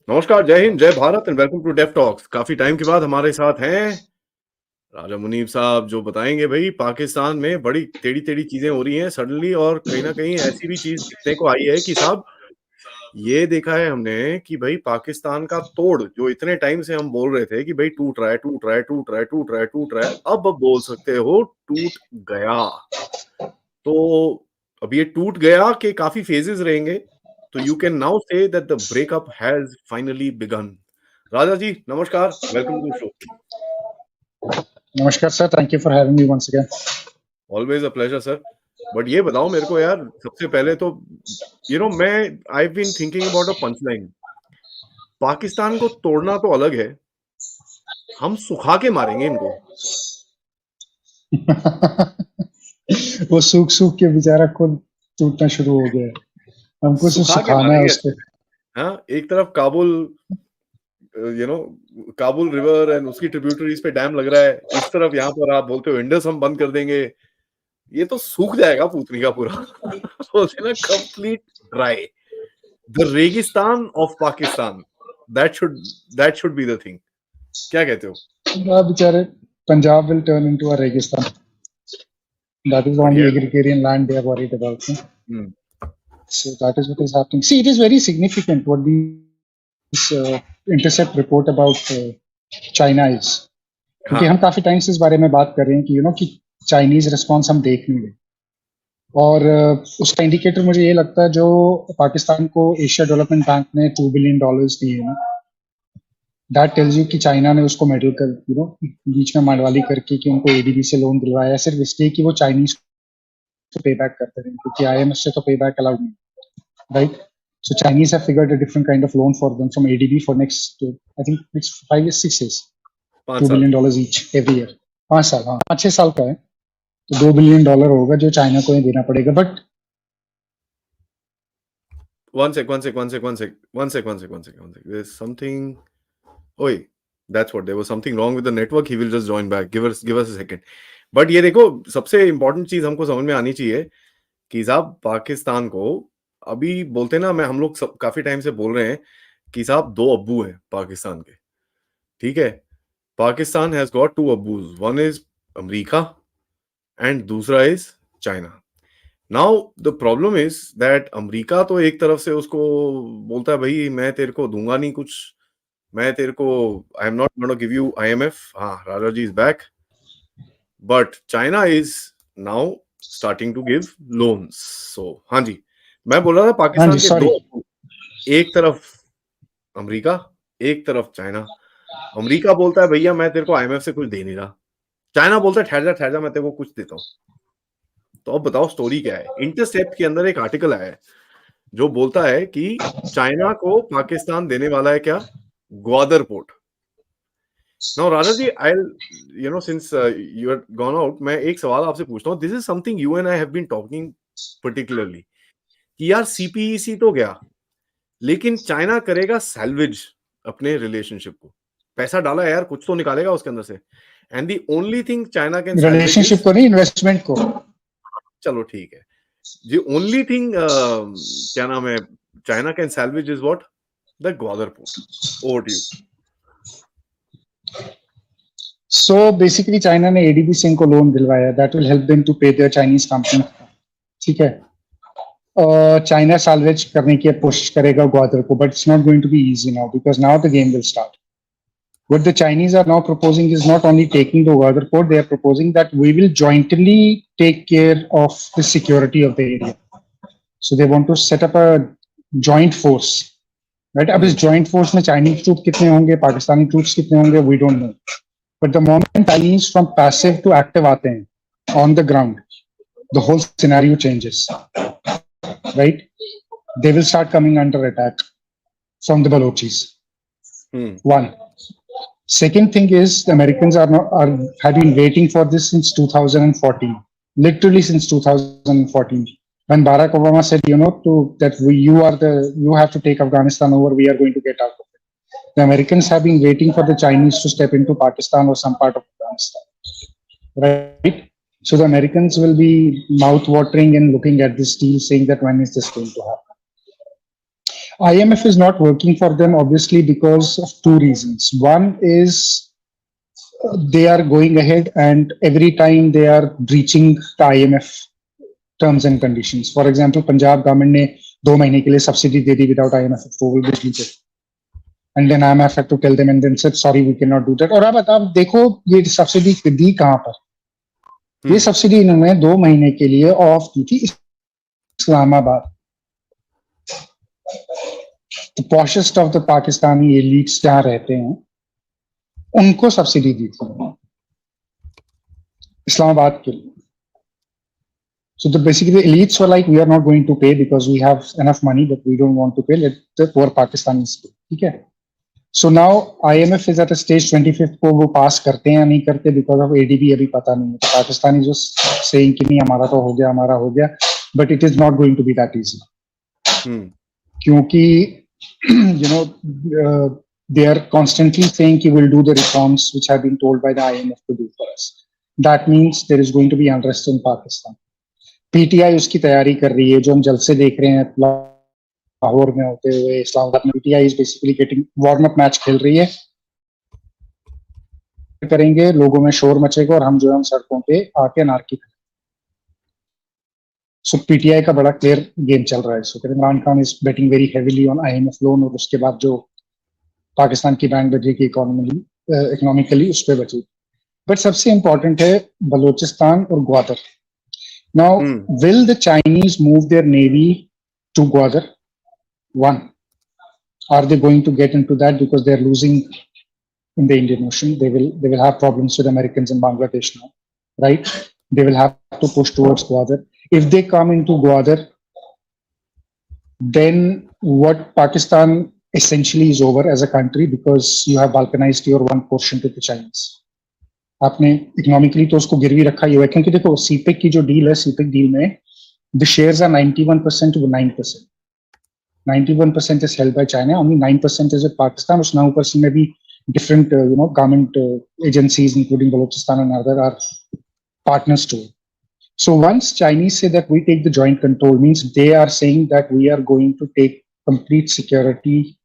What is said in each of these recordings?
नमस्कार, जय हिंद, जय Bharat and welcome to Dev talks. काफी टाइम के बाद हमारे साथ हैं राजा मुनीब साहब, जो बताएंगे भाई पाकिस्तान में बड़ी टेढ़ी टेढ़ी चीजें हो रही हैं सडनली, और कहीं ना कहीं ऐसी भी चीज दिखने को आई है कि साहब ये देखा है हमने कि भाई पाकिस्तान का तोड़ जो इतने टाइम से हम बोल रहे थे कि भाई टूट रहा है, टूट रहा है, टूट रहा है, टूट रहा है, टूट रहा है, अब बोल सकते हो टूट गया। तो अब ये टूट गया के काफी फेजेस रहेंगे, तो you can now say that the breakup has finally begun. Raja ji नमस्कार, वेलकम टू शो। नमस्कार sir, thank you for having me once again. Always a pleasure sir. But ये बताओ मेरे को यार, सबसे पहले तो मैं I been thinking about a punchline. Pakistan को तोड़ना तो अलग है, हम सुखा के मारेंगे इनको। वो सूख सूख के बेचारा खुद टूटना शुरू हो गया है। हमको सिर्फ सुखा के सुखाना है मारेंगे उसको। हाँ, एक तरफ काबुल, काबुल रिवर एंड उसकी ट्रिब्यूटरीज पे डैम लग रहा है, इस तरफ यहाँ पर आप बोलते हो इंडस हम बंद कर देंगे। ये तो सूख जाएगा पूतनी का पूरा। बोलते हैं ना, कंप्लीट ड्राई, द रेगिस्तान of Pakistan. That should be the thing. क्या कहते हो? बेचारे Punjab will turn into a रेगिस्तान. That is the only बढ़िया। agrarian land they are worried about. Hmm, So that is what is happening. See, it is very significant what these intercept report about China is. क्योंकि हाँ हम काफी time से इस बारे में बात कर रहे हैं कि कि चाइनीज रिस्पॉन्स हम देख नहीं रहे, और उसका इंडिकेटर मुझे ये लगता है जो पाकिस्तान को एशिया डेवलपमेंट बैंक ने $2 बिलियन दिए हैं, दैट टेल्स यू कि चाइना ने उसको मेडल कर बीच में माडवाली करके कि उनको एडीबी से लोन दिलवाया, सिर्फ इसलिए कि वो चाइनीज को पे बैक करते रहे, क्योंकि आईएमएफ से तो पे बैक अलाउड नहीं, right? So Chinese have figured a different kind of loan for them from ADB for next, I think next 5 years, 6 years, $2 billion each every year. 5 साल, हाँ 5-6 साल का है, तो $2 बिलियन होगा जो चाइना को ही देना पड़ेगा। But one sec. There's something. Oh, that's what. There was something wrong with the network. He will just join back. Give us a second. But ये देखो, सबसे इंपॉर्टेंट चीज हमको समझ में आनी चाहिए कि साहब पाकिस्तान को अभी बोलते ना, हम लोग काफी टाइम से बोल रहे हैं कि साहब दो अब्बू हैं पाकिस्तान के। ठीक है, Pakistan has got two abbus, one is America and दूसरा is China. Now the problem is that America तो एक तरफ से उसको बोलता है भाई मैं तेरे को दूंगा नहीं कुछ, मैं तेरे को I am not gonna give you IMF. हाँ, Raja ji is back. But China is now starting to give loans. So हाँ जी, मैं बोल रहा था पाकिस्तान के दो, एक तरफ अमेरिका, एक तरफ चाइना। अमेरिका बोलता है भैया मैं तेरे को आईएमएफ से कुछ दे नहीं रहा, चाइना बोलता है ठहर जा मैं तेरे को कुछ देता हूँ। तो अब बताओ स्टोरी क्या है। इंटरसेप्ट के अंदर एक आर्टिकल आया है जो बोलता है कि चाइना को पाकिस्तान देने वाला है क्या, Gwadar port. Now Raja ji, I since you have gone out, मैं एक सवाल आपसे पूछता हूँ। This is something you and I have been talking particularly कि यार सीपीईसी तो गया, लेकिन चाइना करेगा सैल्वेज अपने रिलेशनशिप को। पैसा डाला है यार, कुछ तो निकालेगा उसके अंदर से। And the only thing China can salvage, relationship को नहीं, इन्वेस्टमेंट को। चलो ठीक है, the only thing क्या नाम है, China can salvage is what, the Gwadar port. Over to you. So basically China ने एडीबी से इनको लोन दिलवाया, that will help them to pay their Chinese company. ठीक है, चाइना सैल्वेज करने की कोशिश करेगा ग्वादर को, but it's not going to be easy now because now the game will start. What the Chinese are now proposing is not only taking the Gwadar port, they are proposing that we will jointly take care of the security of the area. So they want to set up a joint force, right? अब इस joint force में Chinese troops कितने होंगे, Pakistani troops कितने होंगे, we don't know. But the moment Chinese from passive to active आते हैं on the ground, the whole scenario changes, right? They will start coming under attack from the Balochis. One. Second thing is the Americans have been waiting for this since 2014, literally since 2014, when Barack Obama said, you have to take Afghanistan over, we are going to get out of it. The Americans have been waiting for the Chinese to step into Pakistan or some part of Afghanistan, right? So the Americans will be mouth watering and looking at this deal saying that when is this going to happen? IMF is not working for them, obviously, because of two reasons. One is they are going ahead and every time they are breaching the IMF terms and conditions. For example, Punjab government ने 2 महीने के लिए subsidy दे दी without IMF approval बिजली पे. And then IMF had to tell them and then said, sorry, we cannot do that. और अब देखो ये सब्सिडी दी कहाँ पर? ये सब्सिडी इन्होंने 2 महीने के लिए ऑफ की थी Islamabad. The poshest of the Pakistani elites जहाँ रहते हैं उनको सब्सिडी दी थी इस्लामाबाद के लिए. So basically the elites were like, we are not going to pay because we have enough money, but we don't want to pay. Let the poor Pakistanis pay. ठीक है. So now IMF is at a stage 25th को वो पास करते हैं या नहीं करते because of ADB अभी पता नहीं है. तो पाकिस्तान is just saying कि नहीं हमारा तो हो गया, but it is not going to be that easy. क्योंकि they are constantly saying कि we'll do the reforms which have been told by the IMF to do for us. That means there is going to be unrest in Pakistan. PTI उसकी तैयारी कर रही है जो हम जल्द से देख रहे हैं लाहौर में होते हुए इस्लामाबाद में. PTI is basically getting warm up match खेल रही है. करेंगे लोगों में शोर मचेगा और हम जो है हम सड़कों पे आके अनारकी करेंगे. So PTI का बड़ा क्लियर गेम चल रहा है. So Imran Khan is betting very heavily on IMF loan और उसके बाद जो पाकिस्तान की बैंक बजेगी इकोनॉमिकली उस पर बचेगी. बट सबसे इंपॉर्टेंट है बलूचिस्तान और Gwadar. Now, will the Chinese move their navy to Gwadar? One, are they going to get into that because they're losing in the Indian Ocean? They will have problems with Americans in Bangladesh now, right? They will have to push towards Gwadar. If they come into Gwadar, then what Pakistan essentially is over as a country because you have balkanized your one portion to the Chinese. आपने economically तो उसको गिरवी रखा ही हुआ है क्योंकि देखो CPEC की जो डील है सीपेक डील में the shares are 91% to 9%. 91% is held by China, only 9% is with Pakistan. उस 9% में भी different government agencies including Balochistan and other are partners to it. So once Chinese say that we take the joint control, means they are saying that we are going to take complete security,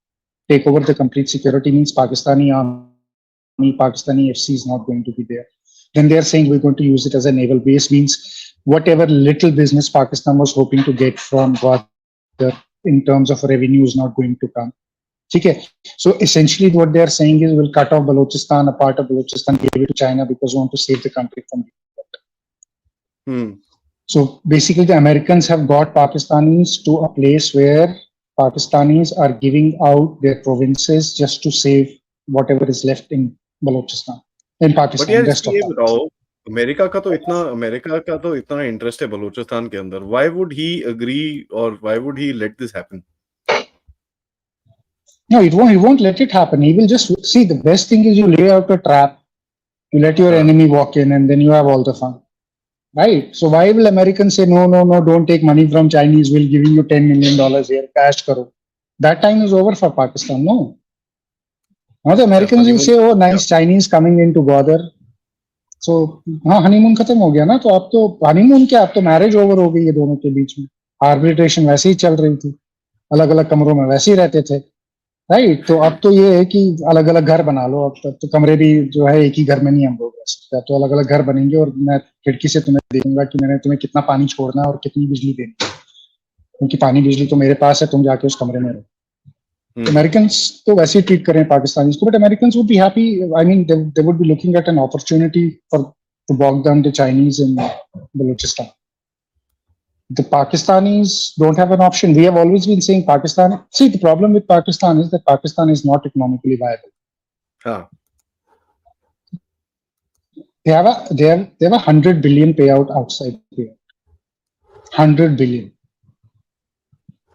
take over the complete security, means Pakistani army, Pakistani FC is not going to be there. Then they are saying we're going to use it as a naval base, means whatever little business Pakistan was hoping to get from Gwadar in terms of revenue is not going to come. Okay. So essentially what they are saying is we'll cut off Balochistan, a part of Balochistan, give it to China because we want to save the country from So basically the Americans have got Pakistanis to a place where Pakistanis are giving out their provinces just to save whatever is left in Balochistan, in Pakistan. But यार इसमें ये बताओ America का तो इतना interest है बलूचिस्तान के अंदर. Why would he agree or why would he let this happen? No, he won't let it happen. He will just see, the best thing is you lay out a trap, you let your enemy walk in and then you have all the fun. Right? So why will Americans say no, don't take money from Chinese, we'll give you $10 million here, cash karo. That time is over for Pakistan. No. Now the Americans will say, oh nice, Chinese coming into Gwadar. So हाँ honeymoon खत्म हो गया ना. तो अब तो honeymoon क्या, अब तो मैरिज ओवर हो गई है दोनों के बीच में. आर्बिट्रेशन वैसे ही चल रही थी, अलग अलग कमरों में वैसे ही रहते थे. राइट. तो अब तो ये है कि अलग अलग घर बना लो. अब तक तो कमरे भी जो है एक ही घर में नहीं हम लोग रह सकते. तो अलग अलग घर बनेंगे और मैं खिड़की से तुम्हें देखूंगा कि मैंने तुम्हें कितना पानी छोड़ना है और कितनी बिजली देनी है, क्योंकि पानी बिजली तो मेरे पास है, तुम जाके उस कमरे में रहो. Americans तो वैसे ही ट्रीट कर रहे हैं पाकिस्तानीज को, but Americans would be happy. I mean, they would be looking at an opportunity to bog down the Chinese in Balochistan. The Pakistanis don't have an option. We have always been saying Pakistan. See, the problem with Pakistan is that Pakistan is not economically viable. They have a 100 billion payout outside here. 100 billion.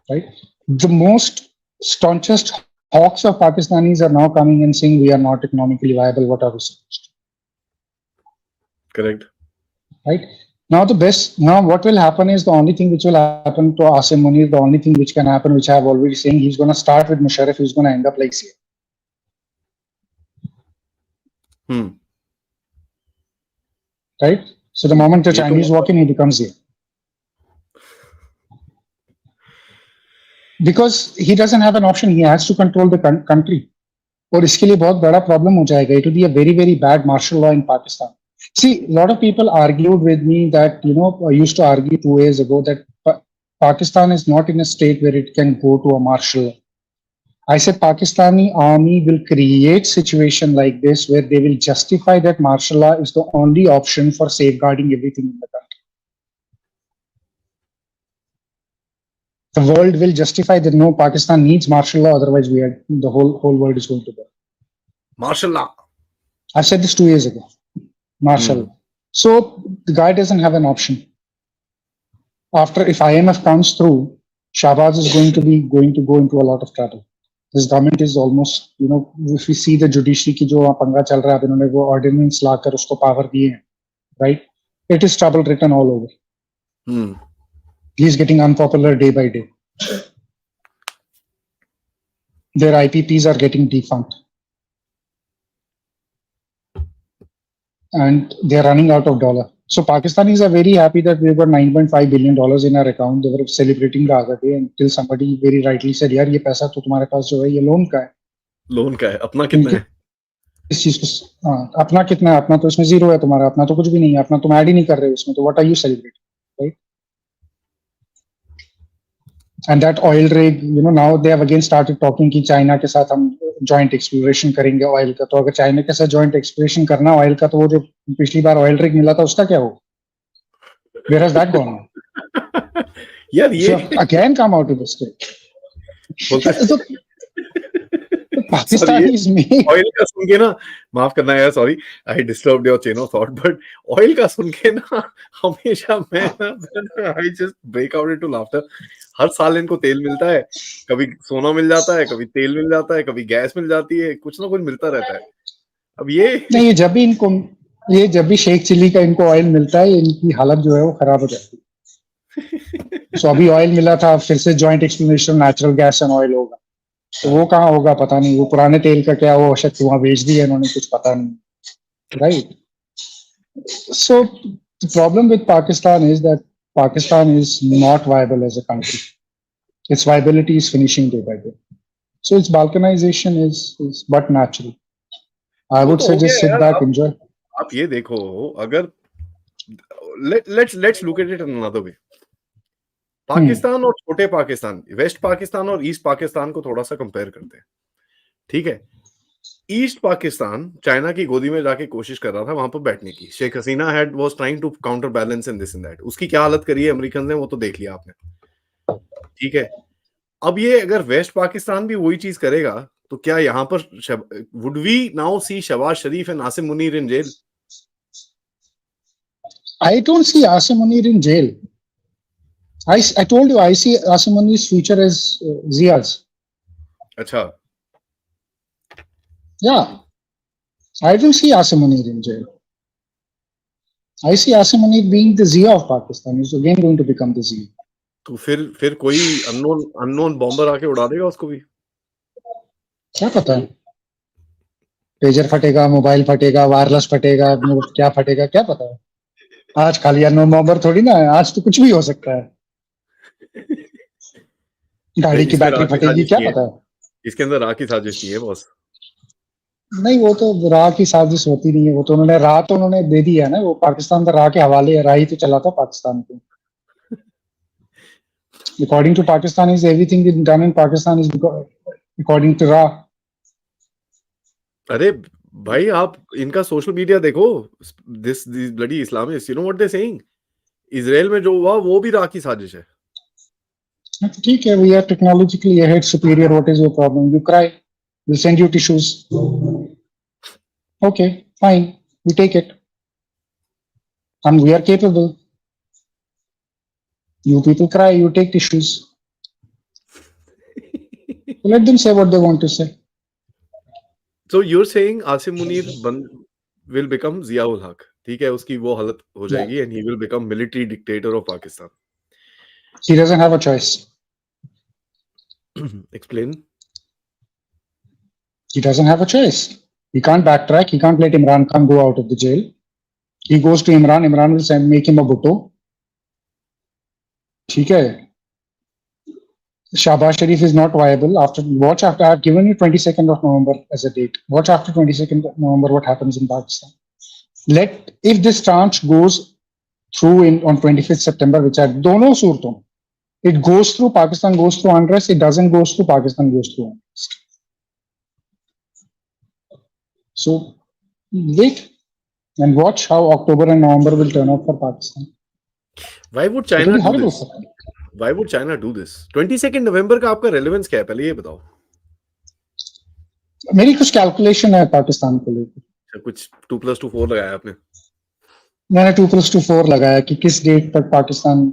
Right? The most staunchest hawks of Pakistanis are now coming and saying we are not economically viable. What are we supposed to do? Correct. Right? Now what will happen is the only thing which will happen to Asim Munir, the only thing which can happen, which I have already saying, he's going to start with Musharraf, he's going to end up like CM. Right? So the moment the Chinese walk in, he becomes here. because he doesn't have an option. He has to control the country. और इसके लिए बहुत बड़ा problem हो जाएगा. It will be a very, very bad martial law in Pakistan. See, a lot of people argued with me that, I used to argue 2 years ago that Pakistan is not in a state where it can go to a martial law. I said Pakistani army will create situation like this where they will justify that martial law is the only option for safeguarding everything in the country. The world will justify that no, Pakistan needs martial law, otherwise the whole world is going to go. Martial law. I said this 2 years ago. Martial law. So the guy doesn't have an option. After, if IMF comes through, Shahbaz is going to go into a lot of trouble. This government is almost, if we see the judiciary की जो पंगा चल रहा है, अब इन्होंने वो ordinance लाकर उसको power दिए हैं, right? It is trouble written all over. He is getting unpopular day by day. Their IPPs are getting defunct. And they are running out of dollar. So Pakistanis are very happy that we've got $9.5 billion in our account. They were celebrating the other day until somebody very rightly said, यार ये पैसा तो तुम्हारे पास जो है ये loan का है. लोन का है, अपना कितना है? इस चीज को अपना कितना है? अपना तो इसमें जीरो है, तुम्हारा अपना तो कुछ भी नहीं है, अपना तुम ऐड ही नहीं कर रहे हो इसमें, तो what are you celebrating, right? And that oil rig, now they have again started talking कि चाइना के साथ हम joint exploration करेंगे oil का. तो अगर चाइना के साथ joint exploration करना oil का, तो वो जो पिछली बार oil rig मिला था उसका क्या हो? Where has that gone? यार ये so again come out of the state. so Pakistan is made. Oil का सुन के ना, माफ करना यार, sorry, I disturbed your chain of thought, but oil का सुन के ना हमेशा मैं I just break out into laughter. हर साल इनको तेल मिलता है, कभी सोना मिल जाता है, कभी तेल मिल जाता है, कभी गैस मिल जाती है, कुछ ना कुछ मिलता रहता है. अब ये नहीं, जब भी शेख चिली का इनको ऑयल मिलता है, इनकी हालत जो है वो खराब हो जाती है. सो अभी ऑयल मिला था, फिर से joint exploration natural gas and oil होगा. तो वो कहाँ होगा पता नहीं. वो पुराने तेल का क्या, वो शायद वहां बेच दिया इन्होंने, कुछ पता नहीं, right? So the problem with Pakistan is that Pakistan is not viable as a country. Its viability is finishing day by day. So its balkanization is but natural. I would say just sit back, enjoy. आप ये देखो, अगर let's look at it in another way. Pakistan और छोटे Pakistan, waste Pakistan और east Pakistan को थोड़ा सा कंपेयर करते हैं, ठीक है? ईस्ट पाकिस्तान चाइना की गोदी में जाके कोशिश कर रहा था वहां पर बैठने की. Sheikh Hasina was trying to counter balance in this and that. उसकी क्या हालत करी है अमेरिकन ने, वो तो देख लिया आपने, ठीक है? अब ये अगर वेस्ट पाकिस्तान भी वही चीज करेगा, तो क्या यहाँ पर would we now see Shahbaz Sharif and Asim Munir in jail? I don't see Asim Munir in jail. I told you, I see Asim Munir's future as Zia's. अच्छा. Yeah, I don't see Asim Munir in jail. I see Asim Munir being the Zia of Pakistan. He's again going to become the Zia. तो फिर कोई unknown bomber आके उड़ा देगा उसको भी? क्या पता है, पेजर फटेगा, मोबाइल फटेगा, वायरलेस फटेगा, क्या फटेगा क्या पता है. आज खाली अननोन बॉम्बर थोड़ी ना है, आज तो कुछ भी हो सकता है. गाड़ी की बैटरी फटेगी, क्या पता है. इसके अंदर राह की साजिश है बॉस. नहीं, वो तो राह की साजिश होती नहीं है. वो तो उन्होंने दे दी है ना. वो पाकिस्तान का राह के हवाले, राह ही तो चला था पाकिस्तान को. According to Pakistanis, everything done in Pakistan is according to Ra. अरे भाई, आप इनका सोशल मीडिया देखो. This bloody Islamist, you know what they saying? Israel में जो हुआ वो भी रा की साजिश है. ठीक है, we are technologically ahead, superior. What is your problem? You cry, we'll send you tissues. Okay, fine, we take it, and we are capable. You people cry, you take tissues. Let them say what they want to say. So you're saying Asim Munir will become Ziaul Haq, ठीक है? उसकी वो हालत हो जाएगी, and he will become military dictator of Pakistan. He doesn't have a choice. Explain. He doesn't have a choice. He can't backtrack. He can't let Imran Khan go out of the jail. He goes to Imran. Imran will make him a bhutto. ठीक है. Shahbaz Sharif is not viable. Watch after I've given you 22nd of November as a date. Watch after 22nd of November what happens in Pakistan. If this tranche goes through on 25th September, which are dono surton, it goes through, Pakistan goes through unrest. It doesn't go through, Pakistan goes through unrest. So wait and watch how October and November will turn out for Pakistan. Why would China do this? Why would China do this? 22nd November का आपका relevance क्या है? पहले ये बताओ. मेरी कुछ calculation है पाकिस्तान को लेकर. कुछ 2+2 4 लगाया आपने? मैंने 2+2 4 लगाया कि किस डेट तक Pakistan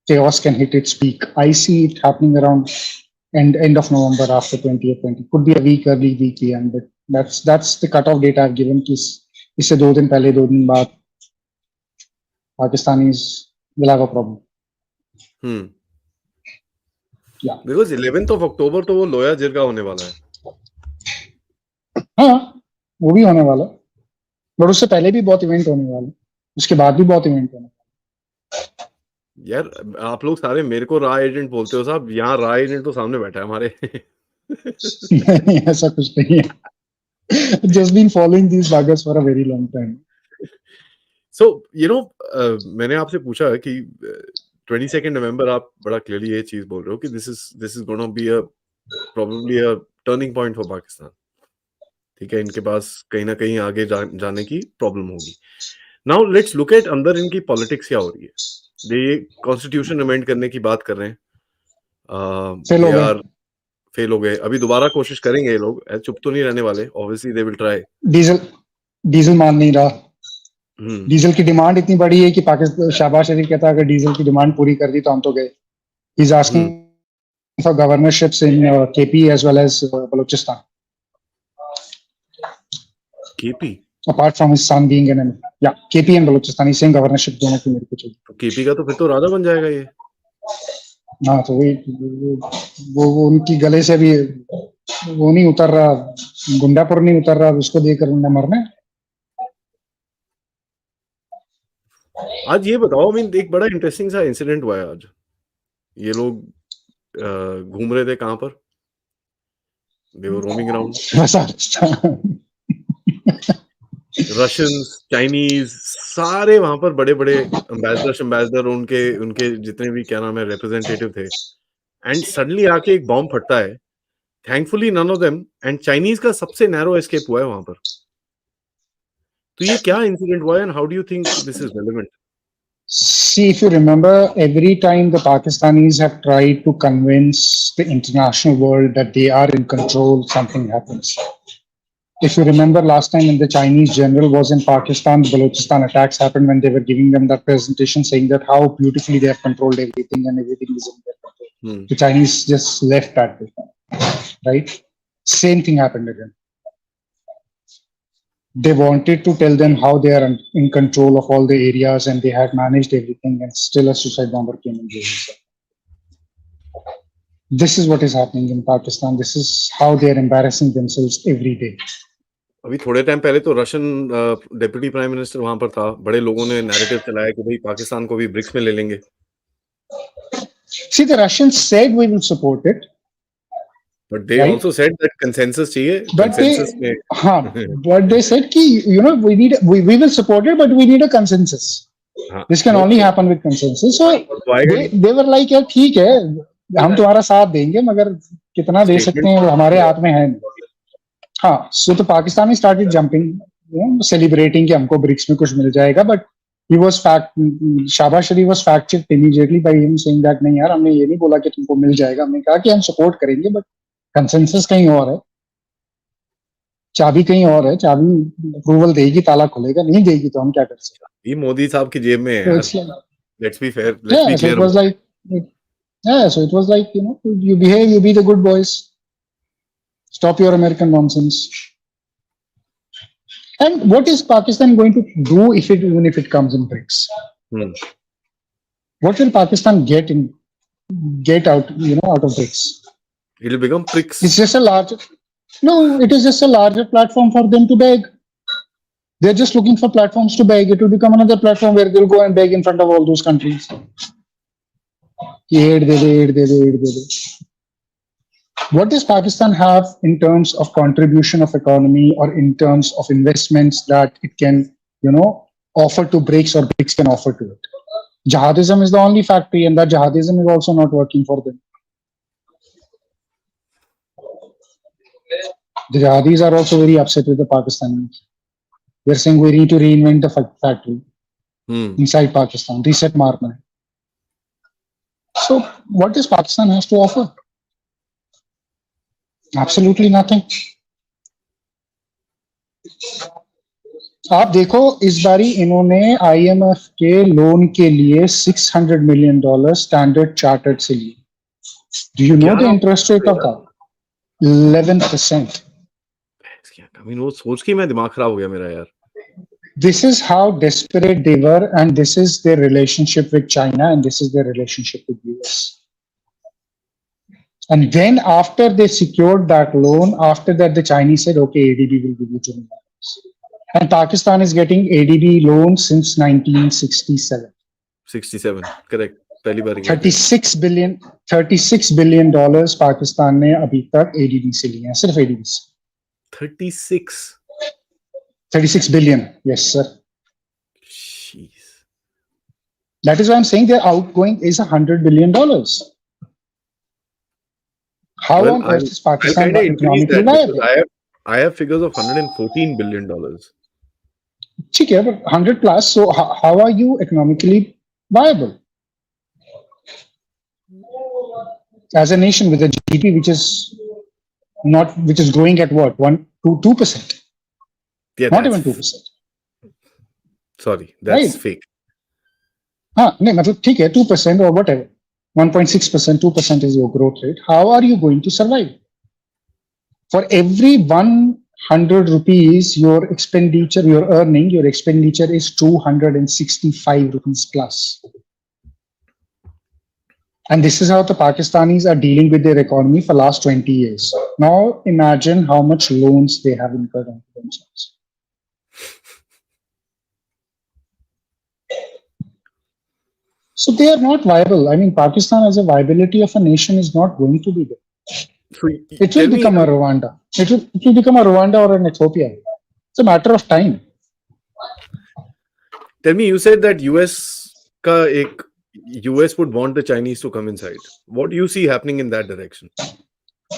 chaos can hit its peak. I see it happening around end of November after 2020. Could be a week early, week end, but that's the cutoff date I've given. कि इससे 2 दिन पहले 2 दिन बाद Pakistanis will have a problem. Yeah. Because 11th of October तो वो लोया जिरगा होने वाला है. हाँ, वो भी होने वाला है. बट उससे पहले भी बहुत इवेंट होने वाला है. उसके बाद भी बहुत इवेंट होने वाला है. यार आप लोग सारे मेरे को रा एजेंट बोलते हो साहब. यहाँ रा एजेंट तो सामने बैठा है हमारे. नहीं, ऐसा कुछ नहीं है. Just been following these sagas for a very long time. So मैंने आपसे पूछा कि 22nd November आप बड़ा क्लियरली ये चीज बोल रहे हो कि this is going to be probably a turning point for Pakistan. ठीक है, इनके पास कहीं ना कहीं आगे जाने की प्रॉब्लम होगी. नाउ लेट्स लुक एट अंदर इनकी पॉलिटिक्स क्या हो रही है. ये कॉन्स्टिट्यूशन अमेंड करने की बात कर रहे हैं. फेल हो गए. अभी दोबारा कोशिश करेंगे ये लोग. चुप तो नहीं रहने वाले. Obviously they will try. Diesel मान नहीं रहा. डीजल की डिमांड इतनी बड़ी है कि पाकिस्तान, शहबाज शरीफ कहता है अगर डीजल की डिमांड पूरी कर दी तो हम तो गए. He is asking for governorships in KP as well as Balochistan. KP apart from his son being an enemy. Yeah, KP and Balochistan, he's saying governorship दोनों की मेरे को चाहिए. तो केपी का तो फिर तो राजा बन जाएगा ये. हाँ, तो वो उनकी गले से भी वो नहीं उतर रहा, गुंडापुर नहीं उतर रहा, उसको देकर उन्हें मरना. आज ये बताओ, एक बड़ा इंटरेस्टिंग सा इंसिडेंट हुआ है आज. ये लोग घूम रहे थे कहाँ पर? They were roaming around. Russians, Chinese, सारे वहां पर बड़े बड़े एम्बेसडर उनके जितने भी क्या नाम है रिप्रेजेंटेटिव थे. एंड सडनली आके एक बॉम्ब फटता है. Thankfully none of them. And Chinese का सबसे नैरो एस्केप हुआ है वहां पर. तो ये क्या इंसिडेंट हुआ है and how do you think this is relevant? See, if you remember, every time the Pakistanis have tried to convince the international world that they are in control, something happens. If you remember last time when the Chinese general was in Pakistan, Balochistan attacks happened when they were giving them that presentation saying that how beautifully they have controlled everything and everything is in their control. The Chinese just left that way, right? Same thing happened again. They wanted to tell them how they are in control of all the areas and they had managed everything, and still a suicide bomber came and gave himself. This is what is happening in Pakistan. This is how they are embarrassing themselves every day. अभी थोड़े time पहले तो Russian deputy prime minister वहां पर था. बड़े लोगों ने नैरेटिव चलाया कि भाई पाकिस्तान को भी ब्रिक्स में ले लेंगे. See, the Russians said we will support it. But they also said that consensus चाहिए. But consensus but they said कि we will support it, but we need a consensus. This can only happen with consensus. So they were like यार ठीक है, हम तुम्हारा साथ देंगे, मगर कितना दे सकते हैं वो हमारे हाथ में है. हाँ, so the Pakistani started jumping, celebrating कि हमको ब्रिक्स में कुछ मिल जाएगा. But Shahbaz Sharif was fact checked immediately by him saying that नहीं यार, हमने ये नहीं बोला कि तुमको मिल जाएगा. हमने कहा कि हम सपोर्ट करेंगे, बट कंसेंसस कहीं और है, चाबी कहीं और है. चाबी अप्रूवल देगी, ताला खुलेगा. नहीं देगी तो हम क्या कर सकते हैं? ये मोदी साहब की जेब में है. Let's be fair. Let's be clear. So it was like, so it was like, you behave, you be the good boys. Stop your American nonsense. And what is Pakistan going to do even if it comes in BRICS? What will Pakistan get out, out of BRICS? It'll become BRICS. It's just it is just a larger platform for them to beg. They're just looking for platforms to beg. It will become another platform where they'll go and beg in front of all those countries. Aid de. What does Pakistan have in terms of contribution of economy or in terms of investments that it can, offer to BRICS or BRICS can offer to it? Jihadism is the only factory, and that jihadism is also not working for them. The jihadis are also very upset with the Pakistanis. They're saying we need to reinvent the factory inside Pakistan, reset Marna. So, what does Pakistan have to offer? Absolutely nothing. आप देखो इस बारी इन्होंने IMF के loan के लिए $600 million standard chartered से लिए. Do you know the interest rate of that? 11%. I mean, वो सोच के मैं दिमाग खराब हो गया मेरा यार. This is how desperate they were, and this is their relationship with China, and this is their relationship with US. And then after they secured that loan, after that the Chinese said, okay, ADB will give you $2 million. And Pakistan is getting ADB loans since 1967. 67, correct. पहली बार 36 billion Pakistan ने अभी तक ADB से लिए हैं, सिर्फ ADB से. 36 billion, yes sir. Jeez. That is why I'm saying their outgoing is $100 billion. How on earth is Pakistan economically viable? I have figures of $114 billion. Okay, but 100 plus. So how are you economically viable as a nation with a GDP which is growing at what, 2%? Yeah, not even 2%. Sorry, that's right. Fake. No, मतलब ठीक है 2% or whatever. 1.6%, 2% is your growth rate. How are you going to survive? For every 100 rupees your expenditure, your earning, your expenditure is 265 rupees plus. And this is how the Pakistanis are dealing with their economy for last 20 years. Now imagine how much loans they have incurred on themselves. So they are not viable. I mean, Pakistan as a viability of a nation is not going to be there. So it will become a Rwanda. It will become a Rwanda or an Ethiopia. It's a matter of time. Tell me, you said that US would want the Chinese to come inside. What do you see happening in that direction?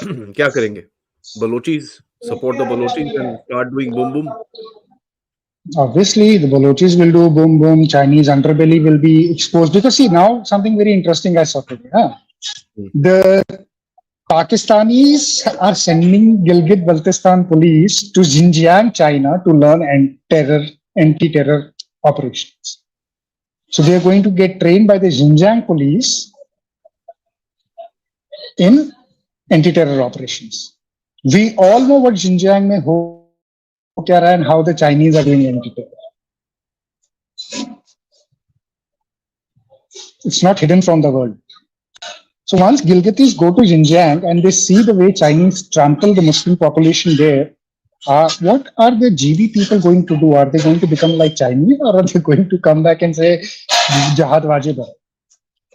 क्या करेंगे? Balochis support the Balochis and start doing boom boom. Obviously, the Balochis will do boom boom. Chinese underbelly will be exposed because see now something very interesting I saw today. The Pakistanis are sending Gilgit-Baltistan police to Xinjiang, China, to learn anti-terror operations. So they are going to get trained by the Xinjiang police in anti-terror operations. We all know what Xinjiang mein ho kya raha and how the Chinese are doing anti-terror. It's not hidden from the world. So once Gilgitis go to Xinjiang and they see the way Chinese trample the Muslim population there, what are the GB people going to do? Are they going to become like Chinese, or are they going to come back and say jihad wajib hai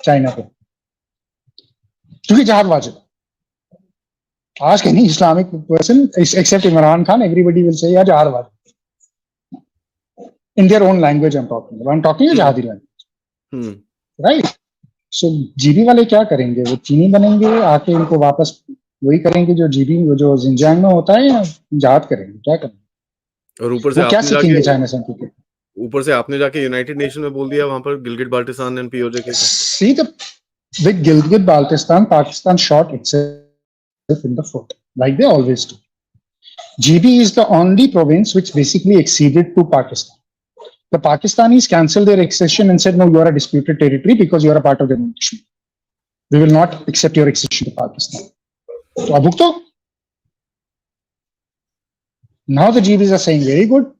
China pe? Kyunki jihad wajib. Ask any Islamic person except Imran Khan, everybody will say, yeah, jihad wajib. In their own language I'm talking about. I'm talking jihadi language. Right? So GB वाले क्या करेंगे? वो चीनी बनेंगे, आके इनको वापस वही करेंगे जो जीबी जो जिंजियांग में होता है, या जहाद करेंगे? क्या करेंगे? और ऊपर से क्या सीखेंगे चाइना से? ऊपर से आपने जाके यूनाइटेड नेशन में बोल दिया वहां पर गिलगिट बाल्टिस्तान एंड पीओजे के. See with Gilgit Baltistan, Pakistan shot itself in the foot, like they always do. GB is the only province which basically acceded to Pakistan. The Pakistanis cancelled their accession and said, no, you are a disputed territory because you are a part of the nation. We will not accept your accession to Pakistan. So, abukto? Now the GBs are saying, very good.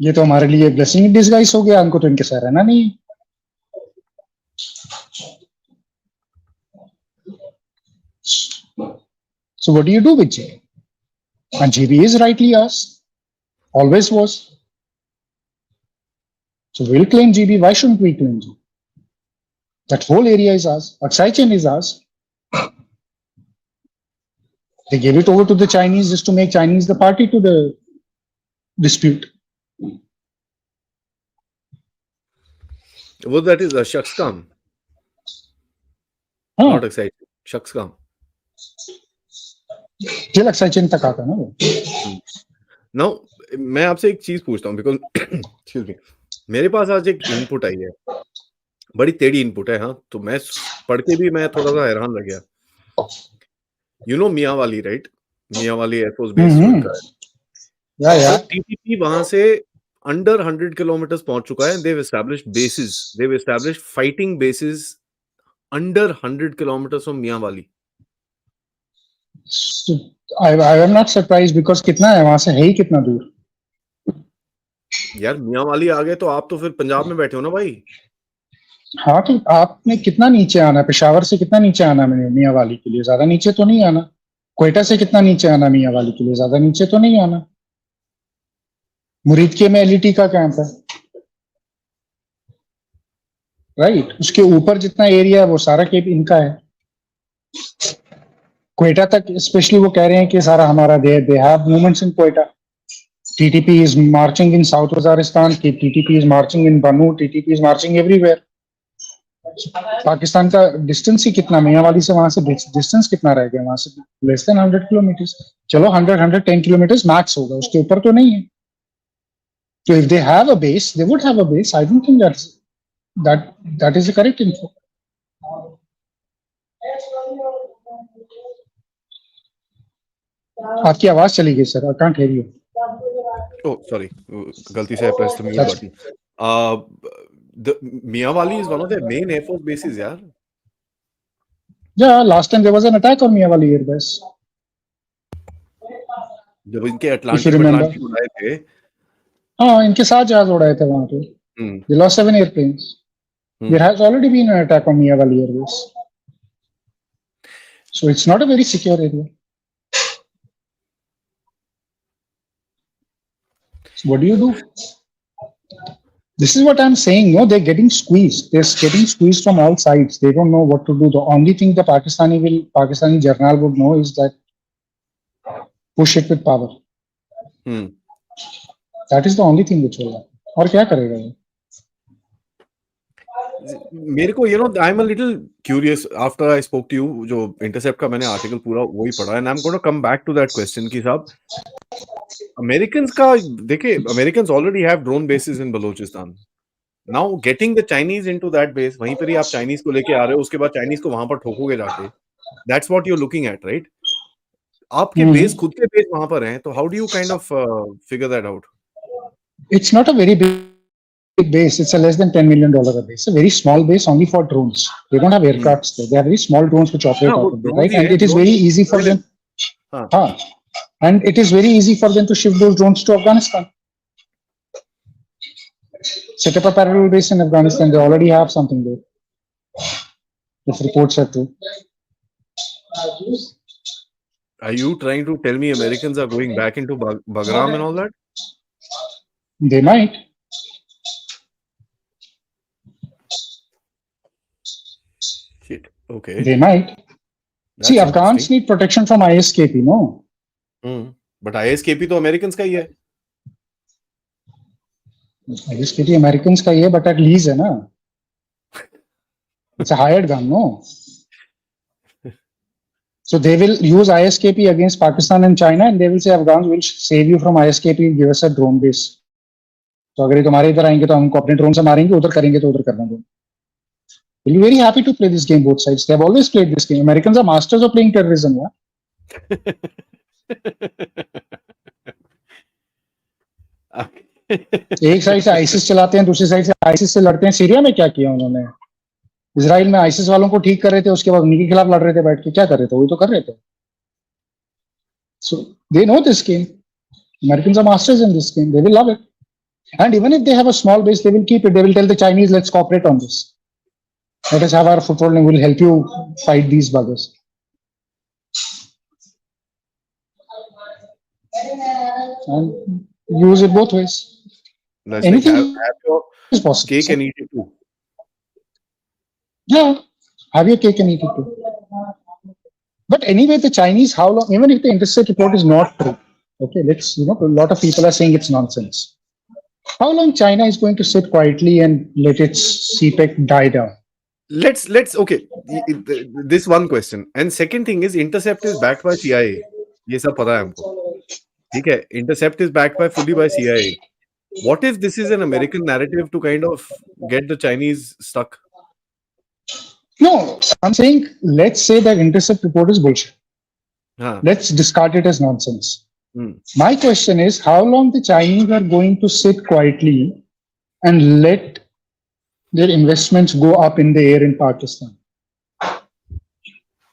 ये तो हमारे लिए blessing in disguise हो गया, हमको तो इनके साथ रहना नहीं. So what do you do with GB? And GB is rightly ours. Always was. So we'll claim GB. Why shouldn't we claim GB? That whole area is ours. Aksai chain is ours. They gave it over to the Chinese just to make Chinese the party to the dispute. Well, that is a shaks kam, हाँ, not excited. Shaks kam. मुझे लगता है चिंता का था ना वो. Now, मैं आपसे एक चीज पूछता हूँ because excuse me, मेरे पास आज एक इनपुट आई है, बड़ी टेढ़ी इनपुट है. हाँ, तो मैं पढ़ के भी मैं थोड़ा सा हैरान रह गया. You know मियाँ वाली, right? मियाँ वाली एयरफोर्स बेस जो इनका है. या तो टीटीपी वहां से अंडर 100 किलोमीटर्स पहुंच चुका है. They've established bases. They've established fighting bases under 100 kilometers from मियाँ वाली. I am not surprised because कितना है वहां से, है ही कितना दूर. यार मियाँ वाली आ गए तो आप तो फिर पंजाब में बैठे हो ना भाई. हाँ, तो आपने कितना नीचे आना है? पेशावर से कितना नीचे आना है मियाँ वाली के लिए? ज्यादा नीचे तो नहीं आना. क्वेटा से कितना नीचे आना मियाँ वाली के लिए? ज्यादा नीचे तो नहीं आना. मुरीदके में एलईटी का कैंप है, राइट. उसके ऊपर जितना एरिया है वो सारा केप इनका है. क्वेटा तक स्पेशली वो कह रहे हैं कि सारा हमारा. They have movements in Quetta. TTP is marching in south Waziristan, TTP is marching in Bannu, TTP is marching everywhere. Pakistan का डिस्टेंस ही कितना, मियाँ वाली से वहां से डिस्टेंस कितना रह गया? वहां से लेस देन 100 किलोमीटर्स. चलो 110 किलोमीटर्स मैक्स होगा, उसके ऊपर तो नहीं है. So if they have a base, they would have a base. I don't think that is the correct info. आपकी आवाज चली गई sir. I can't hear you. Oh, sorry. गलती से I pressed the mute button. The मियाँ वाली is one of their main air force bases, यार. Yeah, last time there was an attack on Mia Wali Air Base. जब इनके Atlantic उड़ाए थे. हाँ, इनके साथ जहाज उड़ाए थे वहां पे. They lost 7 airplanes. There has already been an attack on Mia Wali Air Base. So it's not a very secure area. So what do? This is what I'm saying. No, they're getting squeezed. They're getting squeezed from all sides. They don't know what to do. The only thing the Pakistani general would know is that push it with power. That is the only thing which will happen. और क्या करेगा ये? मेरे को I'm a little curious after I spoke to you. जो intercept का मैंने article पूरा वही पढ़ा है. And I'm going to come back to that question कि साहब Americans का देखिए, Americans already have drone bases in Balochistan. Now getting the Chinese into that base, वहीं पर ही आप Chinese को लेके आ रहे हो, उसके बाद Chinese को वहां पर ठोकोगे जाके. That's what you're looking at, right? आपके बेस खुद के बेस वहां पर हैं, तो how do you kind of figure that out? It's not a very big base. It's a less than $10 million base. It's a very small base only for drones. They don't have aircrafts there. They have very small drones which operate out of there, right? And it is very easy for them. And it is very easy for them to shift those drones to Afghanistan. Set up a parallel base in Afghanistan. They already have something there. If reports are true. Are you trying to tell me Americans are going back into Bagram and all that? They might. Shit. Okay. They might. That's see, Afghans need protection from ISKP, no? But ISKP तो Americans का ही है. ISKP Americans का ही है, but at least है ना. It's a hired gun, no? So they will use ISKP against Pakistan and China, and they will say Afghans will save you from ISKP, give us a drone base. तो अगर ये तुम्हारे इधर आएंगे तो हमको अपने ड्रोन से मारेंगे, उधर करेंगे तो उधर कर देंगे. They'll be very happy to play this game both sides. They have always played this game. Americans are masters of playing terrorism, yeah. एक साइड से आईसिस चलाते हैं, दूसरी साइड से आईसिस से लड़ते हैं. सीरिया में क्या किया उन्होंने? इजराइल में आईसिस वालों को ठीक कर रहे थे, उसके बाद उन्हीं के खिलाफ लड़ रहे थे बैठ के. क्या कर रहे थे? वही तो कर रहे थे. So they know this game. Americans are masters in this game. They will love it. And even if they have a small base, they will keep it. They will tell the Chinese, let's cooperate on this. Let us have our foothold and we'll help you fight these buggers. And use it both ways. That's anything like have your is possible. Cake and eat it too. Yeah, have your cake and eat it too. But anyway, the Chinese, how long, even if the interstate report is not true, okay, let's, a lot of people are saying it's nonsense. How long China is going to sit quietly and let its CPEC die down? Let's okay. This one question, and second thing is Intercept is backed by CIA. ये सब पता है हमको. ठीक है. Intercept is backed by fully by CIA. What if this is an American narrative to kind of get the Chinese stuck? No, I'm saying let's say that Intercept report is bullshit. हाँ. Let's discard it as nonsense. Hmm. My question is how long the Chinese are going to sit quietly and let their investments go up in the air in Pakistan?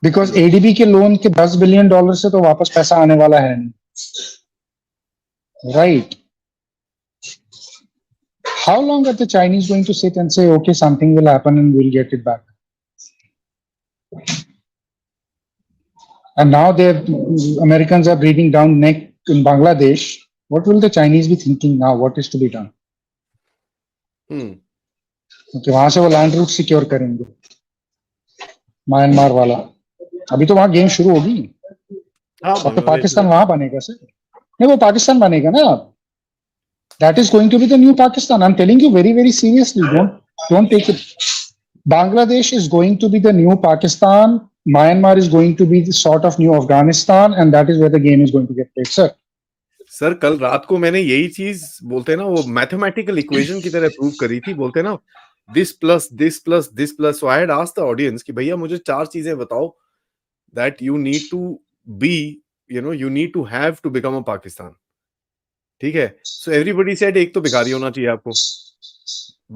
Because ADB के loan के $10 billion से तो वापस पैसा आने वाला है नहीं. Right. How long are the Chinese going to sit and say, okay, something will happen and we'll get it back? And now Americans are breathing down neck in Bangladesh. What will the Chinese be thinking now? What is to be done? Okay, वहां से वो land route secure करेंगे Myanmar वाला. अभी तो वहां game शुरू होगी. तो पाकिस्तान वहां बनेगा सर. नहीं, वो पाकिस्तान बनेगा ना. That is going to be the new Pakistan. I'm telling you very, very seriously. Don't take it. Bangladesh is going to be the new Pakistan. Myanmar is going to be the sort of new Afghanistan, and that is where the game is going to get played, sir. Sir कल रात को मैंने यही चीज बोलते हैं ना वो मैथमेटिकल इक्वेशन की तरह प्रूव करी थी. बोलते हैं ना this plus this plus this plus. So I had asked the audience कि भैया मुझे 4 चीजें बताओ that you need to be you need to have to become a Pakistan. ठीक है. सो एवरीबॉडी सेड एक तो भिखारी होना चाहिए आपको.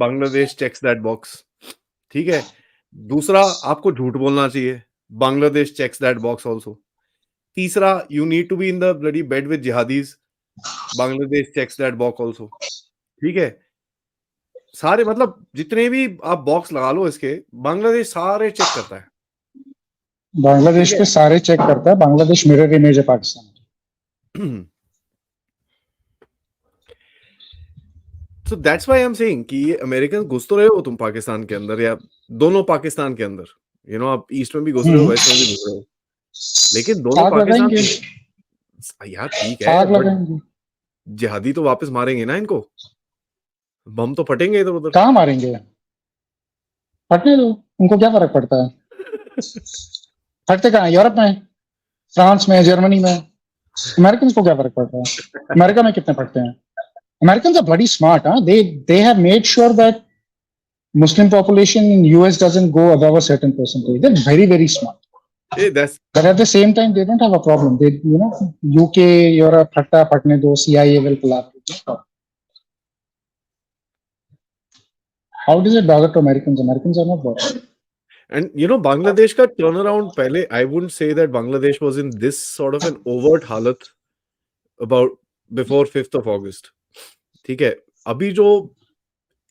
Bangladesh checks that box. ठीक है. दूसरा आपको झूठ बोलना चाहिए. Bangladesh checks that box also. तीसरा you need to be in the bloody bed with jihadis. Bangladesh checks that box also. ठीक है. सारे मतलब जितने भी आप बॉक्स लगा लो इसके बांग्लादेश सारे चेक करता है. बांग्लादेश पे सारे चेक करता है. बांग्लादेश मिरर इमेज है Pakistan. So that's why I'm saying कि ये अमेरिकन घुस तो रहे हो तुम पाकिस्तान के अंदर या दोनों पाकिस्तान के अंदर. आप ईस्ट में भी घुस रहे हो वेस्ट में भी घुस रहे हो. लेकिन दोनों पाकिस्तान यार ठीक है. जिहादी तो वापस मारेंगे ना इनको. बम तो फटेंगे इधर उधर. कहाँ मारेंगे? फटने दो. उनको क्या फर्क पड़ता है? फटते कहाँ? यूरोप में, फ्रांस में, जर्मनी में. अमेरिकन को क्या फर्क पड़ता है? अमेरिका में कितने फटते हैं? Americans are bloody smart, huh? They have made sure that Muslim population in US doesn't go above a certain percentage. They're very, very smart. Hey, but at the same time, they don't have a problem. They, UK, Europe, patne do, CIA will collaborate. How does it bother to Americans? Americans are not bothered. And Bangladesh ka turnaround pehle, I wouldn't say that Bangladesh was in this sort of an overt halat about before 5th of August. ठीक है. अभी जो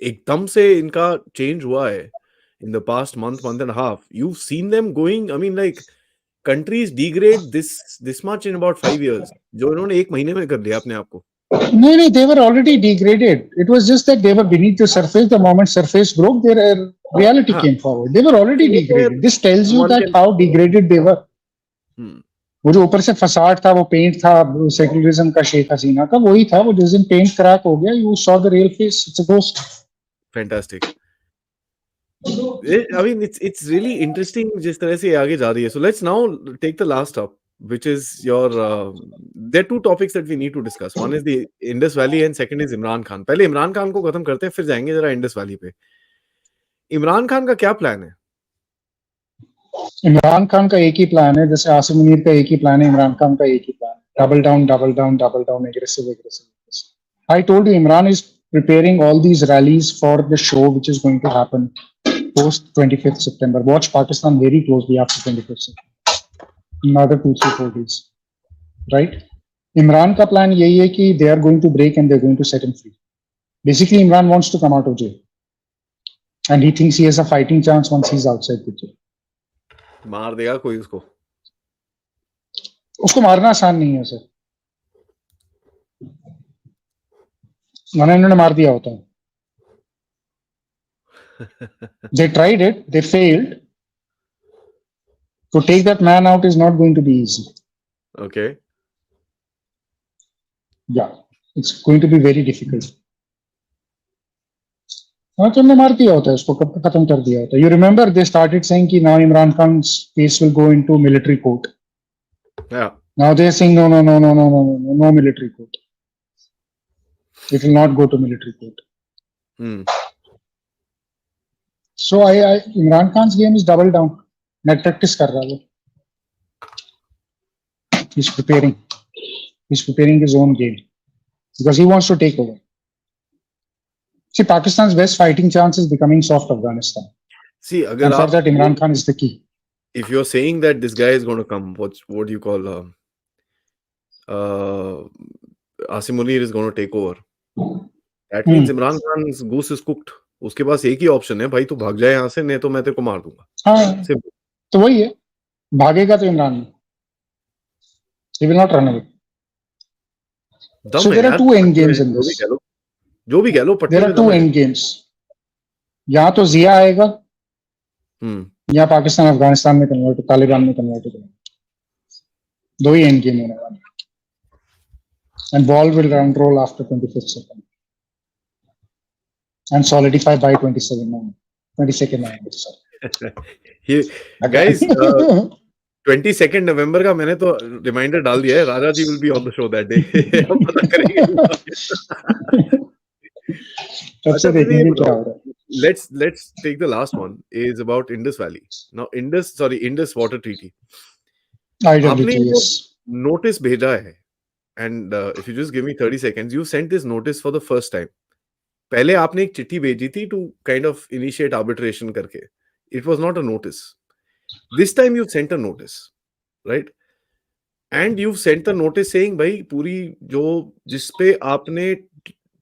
एकदम से इनका change हुआ है in the past month and a half, you've seen them going, I mean like countries degrade this much in about 5 years. जो इन्होंने 1 महीने में कर लिया अपने आप को. No, they were already degraded. It was just that they were beneath the surface. The moment surface broke, their reality came forward. They were already degraded. This tells you that how degraded they were. वो जो ऊपर से facade था, वो paint था secularism का, शेख हसीना का, वही था. वो जिस दिन पेंट क्रैक हो गया, you saw the real face. It's a ghost. Fantastic. I mean, it's really interesting जिस तरह से आगे जा रही है. So let's now take the last up, which is your there are 2 topics that we need to discuss. One is the Indus Valley and second is Imran Khan. पहले इमरान खान को खत्म करते हैं, फिर जाएंगे जरा इंडस वैली पे. इमरान खान का क्या प्लान है? इमरान खान का एक ही प्लान है, जैसे आसिम मुनीर का एक ही प्लान है. इमरान खान का एक ही प्लान है. Double down, aggressive. I told you, Imran is preparing all these rallies for the show which is going to happen post 25th September. Watch Pakistan very closely after 25th September. Another 2-3-4 days. Right? Imran ka plan yahi hai ki they are going to break and they're going to set him free. Basically, Imran wants to come out of jail. And he thinks he has a fighting chance once he's outside the jail. मार देगा कोई उसको? उसको मारना आसान नहीं है sir. मैंने इन्होंने मार दिया होता है. They tried it, they failed. To take that man out is not going to be easy. Okay. Yeah, it's going to be very difficult. हाँ तो हमने मार दिया होता है उसको खत्म कर दिया होता है. You remember they started saying कि now Imran Khan's case will go into military court. Yeah. Now they're saying no military court. It will not go to military court. So Imran Khan's game is double down. Net practice कर रहा है वो. He's preparing his own game because he wants to take over. See, Pakistan's best fighting chance is becoming soft Afghanistan. See, and for that Imran Khan is the key. If you're saying that this guy is going to come, what do you call Asim Munir is going to take over? That means Imran Khan's goose is cooked. उसके पास एक ही option है, भाई तू भाग जाए यहाँ से, नहीं तो मैं तेरे को मार दूंगा. हाँ, तो वही है, भागेगा तो Imran. He will not run away. So there are two end games in this. जो भी कह लो, there are two end games. या तो जिया आएगा, या पाकिस्तान अफगानिस्तान में कन्वर्ट, तालिबान में कन्वर्ट हो जाएगा. दो ही end game होने वाले. And ball will roll after 25th second. And solidify by 22nd November. Guys, 22nd November का मैंने तो रिमाइंडर डाल दिया है. राजा जी will be on the show that day. हम पता करेंगे. Let's take the last one. Is about Indus Valley. Now Indus Water Treaty. आपने notice भेजा है. And if you just give me 30 seconds, you sent this notice for the first time. पहले आपने एक चिट्ठी भेजी थी to kind of initiate arbitration करके. It was not a notice. This time you sent a notice, right? And you've sent the notice saying भाई पूरी जो जिस पे आपने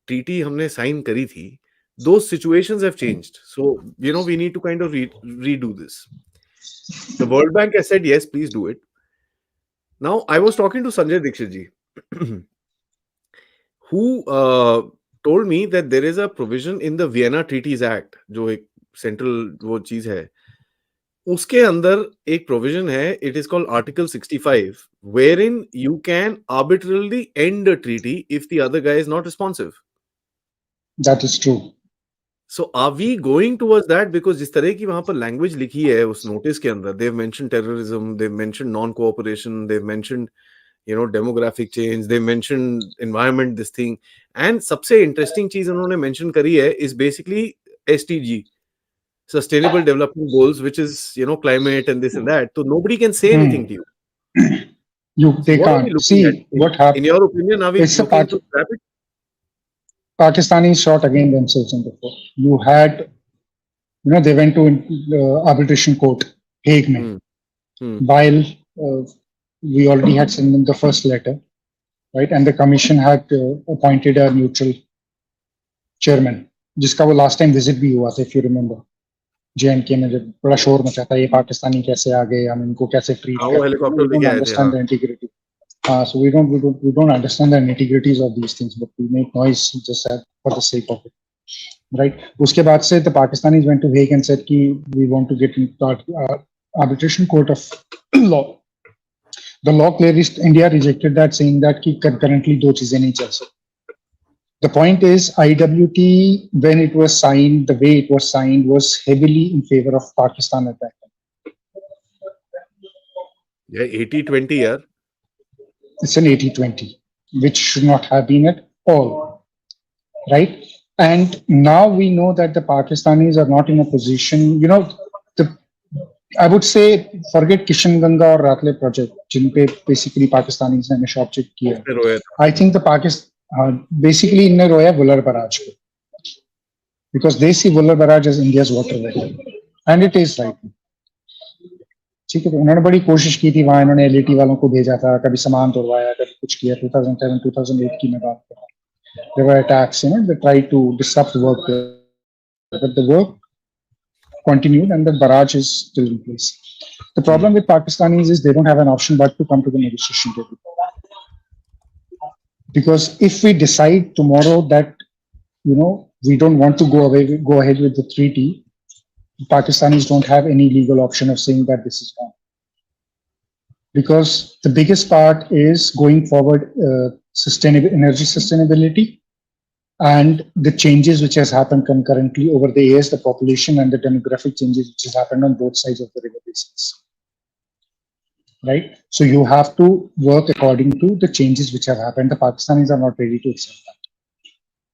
treaty हमने sign करी थी, those situations have changed. So we need to kind of redo this. The World Bank has said yes, please do it. Now I was talking to Sanjay Dikshit ji, who told me that there is a provision in the Vienna Treaties Act, जो एक central वो चीज है, उसके अंदर एक provision है, it is called Article 65, wherein you can arbitrarily end a treaty if the other guy is not responsive. That is true. So are we going towards that? Because जिस तरह की वहां पर language लिखी है उस notice के अंदर, they've mentioned terrorism, they've mentioned non-cooperation, they've mentioned demographic change, they mentioned environment, this thing, and सबसे interesting चीज उन्होंने mention करी है is basically SDG, Sustainable Development Goals, which is climate and this and that. So nobody can say anything to you. They can't see what happened. In your opinion, are we looking to scrap it? Pakistanis shot again themselves in the foot. You had, they went to arbitration court, Hague mein, while we already had sent them the first letter, right? And the commission had appointed a neutral chairman, जिसका वो last time visit भी हुआ था, if you remember. J&K में जब बड़ा शोर मचा था, ये पाकिस्तानी कैसे आ गए, हम इनको कैसे treat करते हैं. We don't understand the integrity. So we don't understand the nitty-gritties of these things, but we make noise just for the sake of it, right? उसके बाद से the Pakistanis went to Hague and said कि we want to get into arbitration court of law. The law clearly, India rejected that, saying that कि currently दो चीजें नहीं चल सकती. The point is, IWT, when it was signed, the way it was signed was heavily in favor of Pakistan at that time. Yeah, 80-20, yeah. It's an 80-20, which should not have been at all, right? And now we know that the Pakistanis are not in a position, I would say, forget Kishan Ganga or Ratle project, जिनपे basically Pakistanis ने हमेशा object किया. I think the basically इनने रोया Vular Barrage को, because they see Vular Barrage as India's waterway, and it is right. ठीक है, तो उन्होंने बड़ी कोशिश की थी, वहां इन्होंने LAT वालों को भेजा था, कभी सामान तोड़वाया, कभी कुछ किया. 2007-2008 की मैं बात कर रहा हूँ. There were attacks, they tried to disrupt work, but the work continued and the barrage is still in place. The problem with Pakistanis is they don't have an option but to come to the negotiation table. Because if we decide tomorrow that, we don't want to go ahead with the treaty, Pakistanis don't have any legal option of saying that this is wrong. because the biggest part is going forward, sustainable energy sustainability and the changes which has happened concurrently over the years, the population and the demographic changes which has happened on both sides of the river basins. Right? So you have to work according to the changes which have happened. The Pakistanis are not ready to accept that.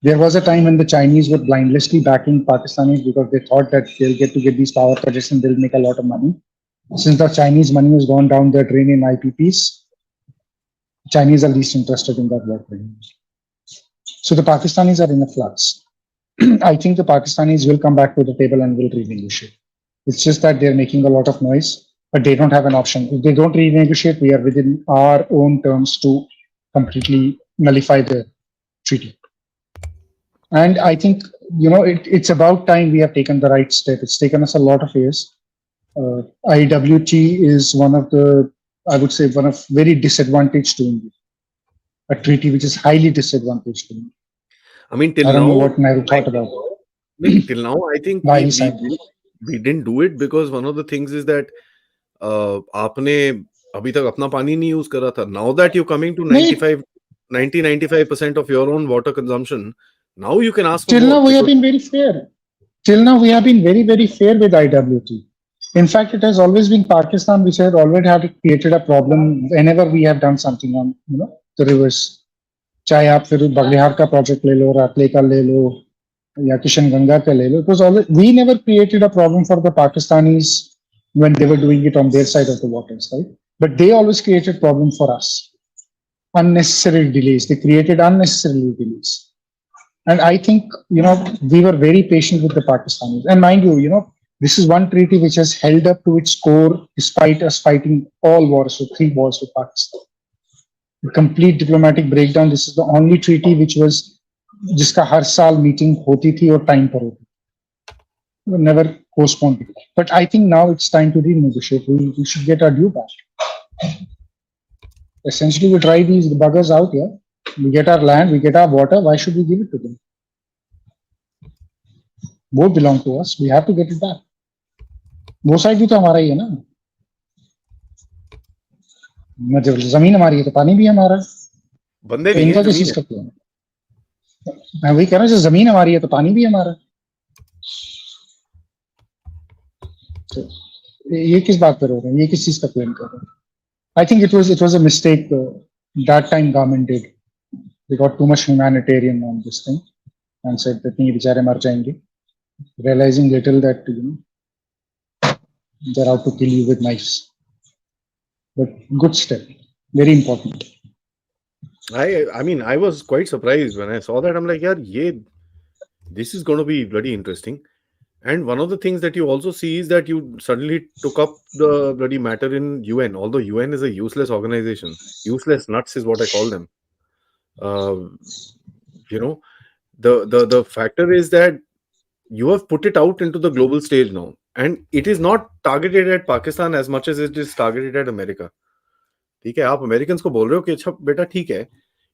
There was a time when the Chinese were blindlessly backing Pakistanis because they thought that they'll get to get these power projects and they'll make a lot of money. Since the Chinese money has gone down the drain in IPPs, Chinese are least interested in that work. So the Pakistanis are in a flux. I think the Pakistanis will come back to the table and will renegotiate. It's just that they're making a lot of noise, but they don't have an option. If they don't renegotiate, we are within our own terms to completely nullify the treaty. And I think, it's about time we have taken the right step. It's taken us a lot of years. IWT is one of very disadvantaged to India. A treaty which is highly disadvantaged to India. I mean, till I don't now, know what Nehru thought about it. till now, I think Why he signed it. we didn't do it because one of the things is that आपने अभी तक अपना पानी नहीं use करा था. Now that you're coming to 95% of your own water consumption, now you can ask for Till more. now, we have been very fair. Till now, we have been very, very fair with IWT. In fact, it has always been Pakistan which has already had created a problem whenever we have done something on, the rivers. चाहे आप फिर बगलिहार का project ले लो, रातले का ले लो, या किशन गंगा का ले लो. It was always, we never created a problem for the Pakistanis when they were doing it on their side of the waters, right? But they always created problem for us. Unnecessary delays. They created unnecessary delays. And I think, we were very patient with the Pakistanis. And mind you, this is one treaty which has held up to its core despite us fighting all wars, so 3 wars with Pakistan. The complete diplomatic breakdown. This is the only treaty which was, जिसका हर साल meeting होती थी और time पर होती. Never postponed it. But I think now it's time to renegotiate. We should get our due back. Essentially, we try these buggers out here. We get our land, we get our water. Why should we give it to them? Both belong to us. We have to get it back. वो side भी तो हमारा ही है ना. जब जमीन हमारी है तो पानी भी हमारा है. बंदे भी इनका किस चीज का क्यों? मैं वही कह रहा हूँ, जब जमीन हमारी है तो पानी भी हमारा है. तो ये किस बात पर हो रहे हैं? ये किस चीज का क्लेम कर रहे हैं? I think it was a mistake that time government did. They got too much humanitarian on this thing and said that नहीं बेचारे मर जाएंगे, realizing little that they're out to kill you with knives. But good step, very important. I mean, I was quite surprised when I saw that. I'm like, yeah, this is going to be bloody interesting. And one of the things that you also see is that you suddenly took up the bloody matter in UN, although UN is a useless organization. Useless nuts is what I call them. The factor is that you have put it out into the global stage now. And it is not targeted at Pakistan as much as it is targeted at America. ठीक है, आप Americans को बोल रहे हो कि अच्छा बेटा ठीक है,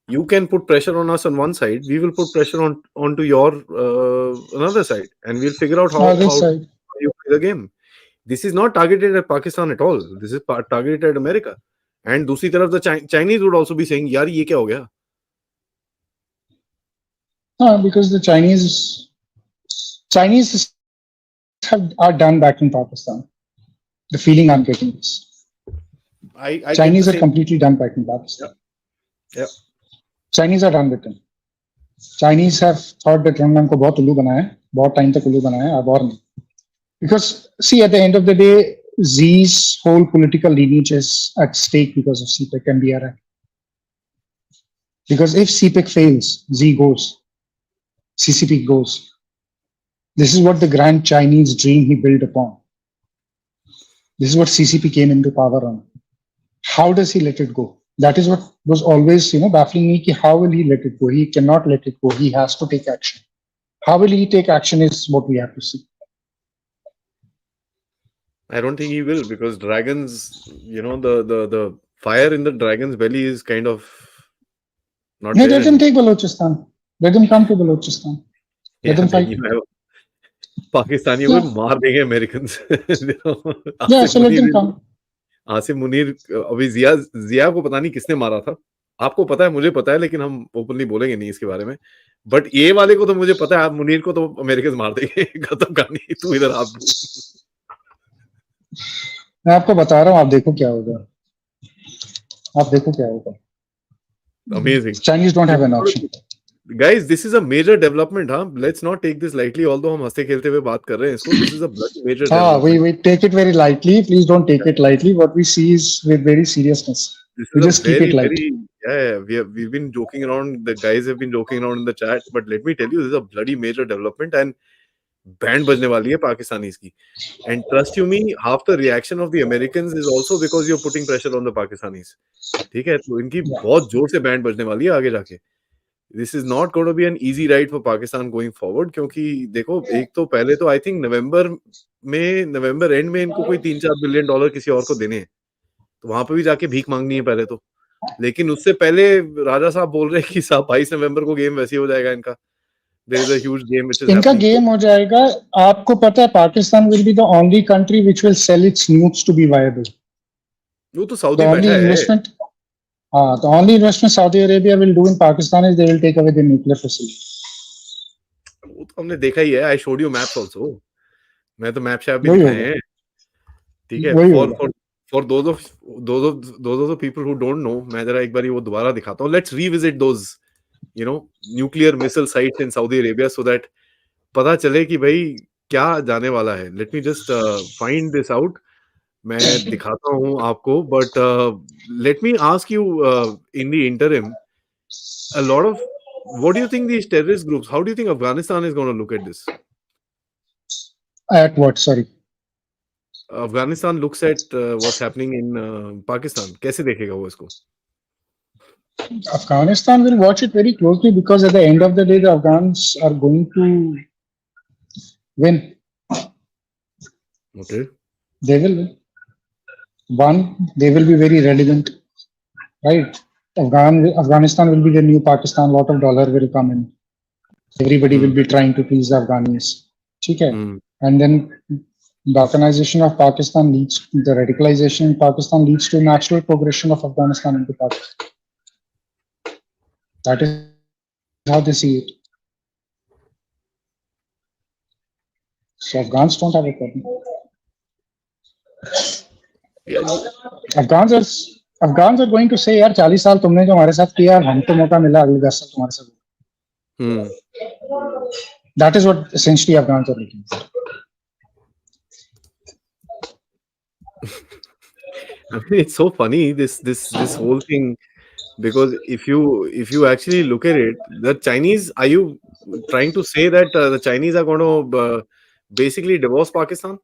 you can put pressure on us on one side, we will put pressure onto your another side, and we'll figure out how you play the game. This is not targeted at Pakistan at all. This is targeted at America. And दूसरी तरफ the Chinese would also be saying, यार ये क्या हो गया? Because the Chinese are done back in Pakistan. The feeling I'm getting is Chinese are completely done back in Pakistan. Yeah. Chinese are done with them. Chinese have thought that हमको बहुत उल्लू बनाया है, बहुत time तक उल्लू बनाया है, अब और नहीं. Because see, at the end of the day, Xi's whole political lineage is at stake because of CPEC and BRI. Because if CPEC fails, Xi goes, CCP goes. This is what the grand Chinese dream he built upon. This is what CCP came into power on. How does he let it go? That is what was always, baffling me. Ki how will he let it go? He cannot let it go. He has to take action. How will he take action is what we have to see. I don't think he will, because dragons, the fire in the dragon's belly is kind of not. No, let him take Balochistan. Let him come to Balochistan. Let them fight. Pakistani will मार देंगे Americans. Yeah, so let them come. Asim Munir अभी जिया को पता नहीं किसने मारा था, आपको पता है, मुझे पता है, लेकिन हम ओपनली बोलेंगे नहीं इसके बारे में। बट ये वाले को तो मुझे पता है, आप मुनीर को तो अमेरिकन मार देंगे। खत्म कहानी, तू इधर आप। मैं आपको बता रहा हूँ, आप देखो क्या होगा, आप देखो क्या होगा। Amazing. Chinese don't have an option. Guys, this is a major development, huh? Let's not take this lightly, although हम हंसते खेलते हुए बात कर रहे हैं इसको. This is a bloody major हाँ, development. we take it very lightly. Please don't take it lightly. What we see is with very seriousness. This We is a just keep it light. we've been joking around. The guys have been joking around in the chat, but let me tell you, this is a bloody major development, and band बजने वाली है Pakistanis की. And trust you me, half the reaction of the Americans is also because you're putting pressure on the Pakistanis. ठीक है, तो इनकी बहुत जोर से बैंड बजने वाली है आगे जाके. This is not going to be an easy ride for Pakistan going forward, क्योंकि देखो, एक तो पहले तो आई थिंक नवंबर एंड में इनको कोई $3-4 बिलियन किसी और को देने हैं, तो वहां पे भी जाके भीख मांगनी है पहले तो. लेकिन उससे पहले राजा साहब बोल रहे हैं कि 22 नवंबर को गेम वैसे ही हो जाएगा इनका. There is a huge game which is इनका happening. गेम हो जाएगा. आपको पता है Pakistan will be the only country which will sell its nukes to be viable. वो तो The सऊदी only बैठा है. investment, the only investment Saudi Arabia will do in Pakistan is they will take away the nuclear facility. वो तो हमने देखा ही है. I showed you maps also. मैं तो मैप शैप भी वही दिखाए होगा, हैं. ठीक है. वही फॉर होगा. For for those of people who don't know, मैं जरा एक बार वो दोबारा दिखाता हूँ. Let's revisit those nuclear missile sites in Saudi Arabia, so that पता चले कि भाई क्या जाने वाला है. Let me just find this out. मैं दिखाता हूँ आपको, but let me ask you in the interim, a lot of, what do you think these terrorist groups, how do you think Afghanistan is going to look at this? At what? Sorry. Afghanistan looks at what's happening in Pakistan. कैसे देखेगा वो इसको? Afghanistan will watch it very closely because at the end of the day, the Afghans are going to win. Okay. They will win. One, they will be very relevant, right? Afghanistan will be the new Pakistan. Lot of dollar will come in. Everybody will be trying to please the Afghanis. Okay. And then Balkanization of Pakistan leads, the radicalization in Pakistan leads to natural progression of Afghanistan into Pakistan. That is how they see it. So Afghans don't have a problem. Afghans are going to say, यार 40 साल तुमने जो हमारे साथ किया, हमको मौका मिला अगले 10 साल तुम्हारे साथ. That is what essentially Afghans are looking for. I mean, it's so funny, this whole thing, because if you actually look at it, the Chinese, are you trying to say that the Chinese are going to basically divorce Pakistan?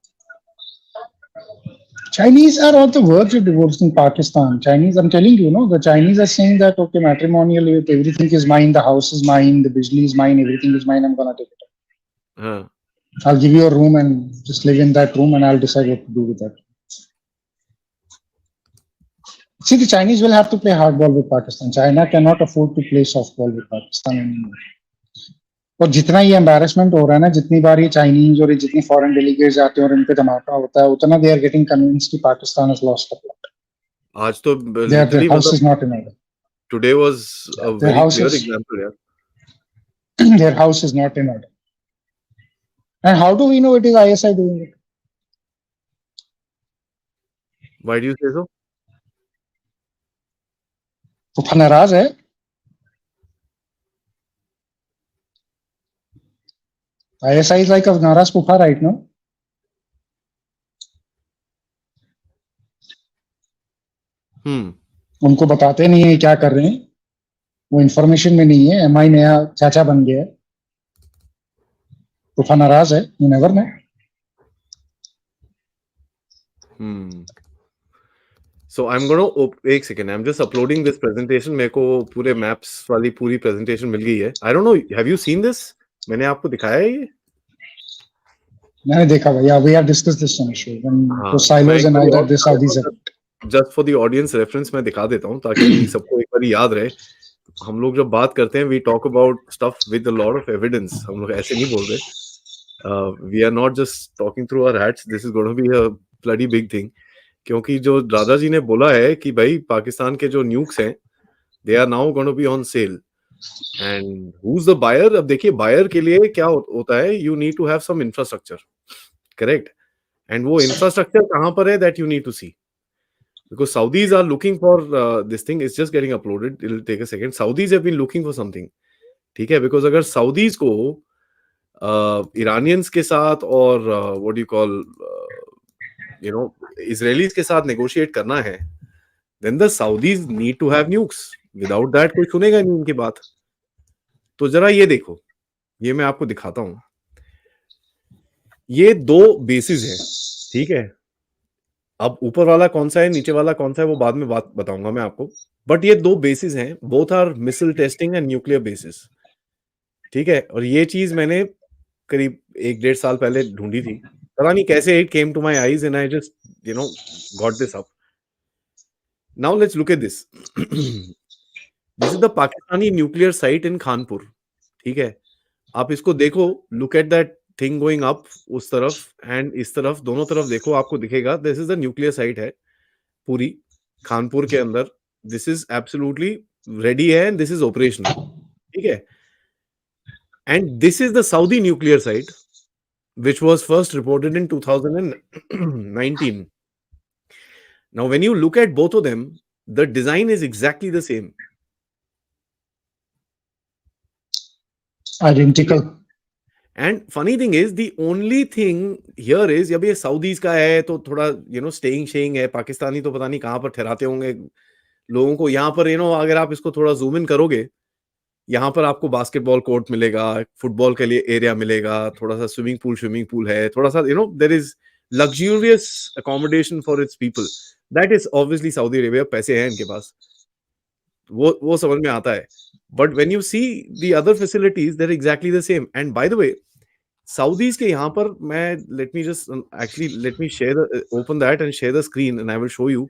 Chinese are on the verge of divorcing Pakistan. Chinese, I'm telling you, the Chinese are saying that, okay, matrimonial, everything is mine, the house is mine, the bijli is mine, everything is mine, I'm going to take it. I'll give you a room and just live in that room and I'll decide what to do with that. See, the Chinese will have to play hardball with Pakistan. China cannot afford to play softball with Pakistan anymore. और जितना ये embarrassment हो रहा है ना, जितनी बार ये Chinese और जितनी फॉरेन डेलीगेट्स आते हैं और इनके धमाका होता है, उतना दे आर गेटिंग कन्विंस्ड कि Pakistan has lost the plot. आज तो literally house is not in order. Today was a very clear example, यार. Their house is not in order. And how do we know it is ISI doing it? Why do you say so? तो नाराज है. ISI is like Nara's Pufa right now. उनको बताते नहीं है क्या कर रहे हैं, वो इंफॉर्मेशन में नहीं है. MI नया चाचा बन गया है. पुफा नाराज है. You never know. So I'm going to एक second, I'm just uploading this presentation. मेरे को पूरे maps वाली पूरी presentation मिल गई है. I don't know, have you seen this? मैंने आपको दिखाया है ये? मैंने देखा भैया. We have discussed this on the show. तो silos and all that, this how these are. Just for the audience reference मैं दिखा देता हूँ ताकि सबको एक बार याद रहे. हम लोग जब बात करते हैं, we talk about stuff with a lot of evidence. हम लोग ऐसे नहीं बोल रहे. We are not just talking through our hats. This is going to be a bloody big thing. क्योंकि जो दादाजी ने बोला है कि भाई पाकिस्तान के जो न्यूक्स हैं they are now gonna be on sale and who is the buyer. अब देखिए बायर के लिए क्या होता है, you need to have some infrastructure, correct. And वो इंफ्रास्ट्रक्चर कहाँ पर है that you need to see, because Saudis are looking for this thing is just getting uploaded. It'll take a second. Saudis have been looking for something. ठीक है, because अगर Saudis को Iranians के साथ और what do you call Israelis के साथ negotiate करना है, then the Saudis need to have nukes. Without that कोई सुनेगा नहीं उनकी बात. तो जरा ये देखो, ये मैं आपको दिखाता हूँ. ये दो बेसिस है, ठीक है. अब ऊपर वाला कौन सा है, नीचे वाला कौन सा है, वो बाद में बात बताऊंगा मैं आपको. बट ये दो बेसिस हैं, both are missile testing and nuclear basis, ठीक है. और ये चीज मैंने करीब 1-1.5 साल पहले ढूंढी थी, पता नहीं कैसे it came to my eyes and I just got this up. Now let's look at this. This is the Pakistani nuclear site in Khanpur, ठीक है. आप इसको देखो, look at that thing going up, उस तरफ एंड इस तरफ, दोनों तरफ देखो, आपको दिखेगा this is the nuclear site है पूरी खानपुर के अंदर. दिस इज एब्सोल्युटली रेडी है एंड दिस इज ऑपरेशनल, ठीक है. And this is the Saudi nuclear site which was first reported in 2019. Now when you look at both of them, the design is exactly the same, identical. and funny thing is the only thing here is जब ये Saudis का है तो थोड़ा staying है, पाकिस्तानी तो पता नहीं कहाँ पर ठहराते होंगे लोगों को. यहाँ पर अगर आप इसको थोड़ा जूम इन करोगे, यहाँ पर आपको बास्केटबॉल कोर्ट मिलेगा, फुटबॉल के लिए एरिया मिलेगा, थोड़ा सा स्विमिंग पूल है, थोड़ा सा there is luxurious accommodation for its people. That is obviously Saudi Arabia, पैसे हैं इनके पास, वो समझ में आता है. But when you see the other facilities there exactly the same. And by the way, Saudis के यहाँ पर मैं let me share, open that and share the screen and I will show you.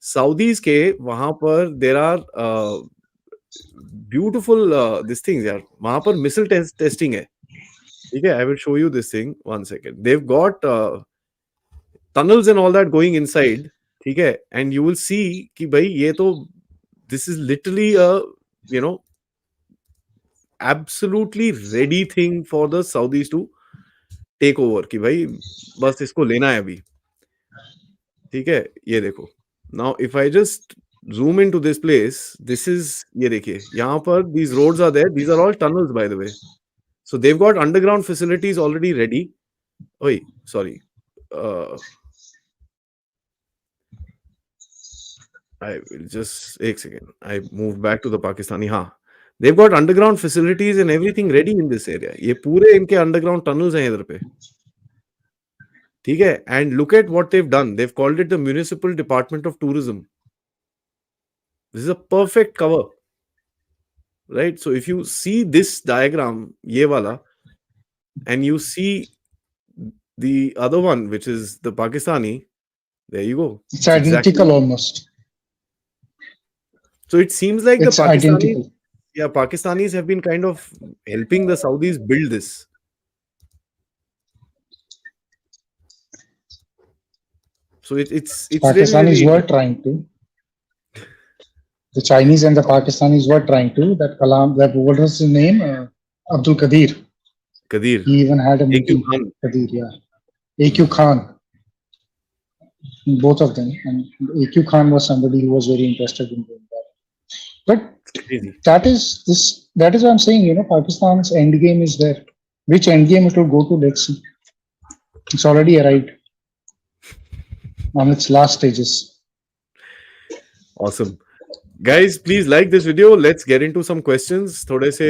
Saudis के वहां पर there are beautiful this things यार, वहां पर मिसाइल टेस्टिंग है, ठीक है. आई will show you this thing, one second. They have got tunnels and all that going inside, ठीक है. एंड यू विल सी कि भाई ये तो this is literally absolutely ready thing for the Saudis to take over, कि भाई बस इसको लेना है अभी, ठीक है. ये देखो, now if I just zoom into this place, this is, ये देखिए यहाँ पर these roads are there, these are all tunnels by the way, so they've got underground facilities already ready. Oi, sorry, I will just एक second, I moved back to the Pakistani. हाँ, they've got underground facilities and everything ready in this area. ये पूरे इनके underground tunnels हैं इधर पे, ठीक है. and look at what they've done, they've called it the Municipal Department of Tourism. This is a perfect cover, right? So if you see this diagram, ye wala, and you see the other one, which is the Pakistani, there you go. It's identical almost. So it seems like It's the Pakistanis, identical. yeah, Pakistanis have been kind of helping the Saudis build this. So it's Pakistanis really, were trying to. The Chinese and the Pakistanis were trying to. That Kalam, that what was his name? Abdul Qadir. Qadir. He even had a meeting. Khan. Qadir, yeah. AQ Khan. Both of them. And AQ Khan was somebody who was very interested in doing that. But Crazy. that is what I'm saying. Pakistan's end game is there. Which end game it will go to? Let's see. It's already arrived on its last stages. Awesome. Guys, please like this video. Let's get into some questions. थोड़े से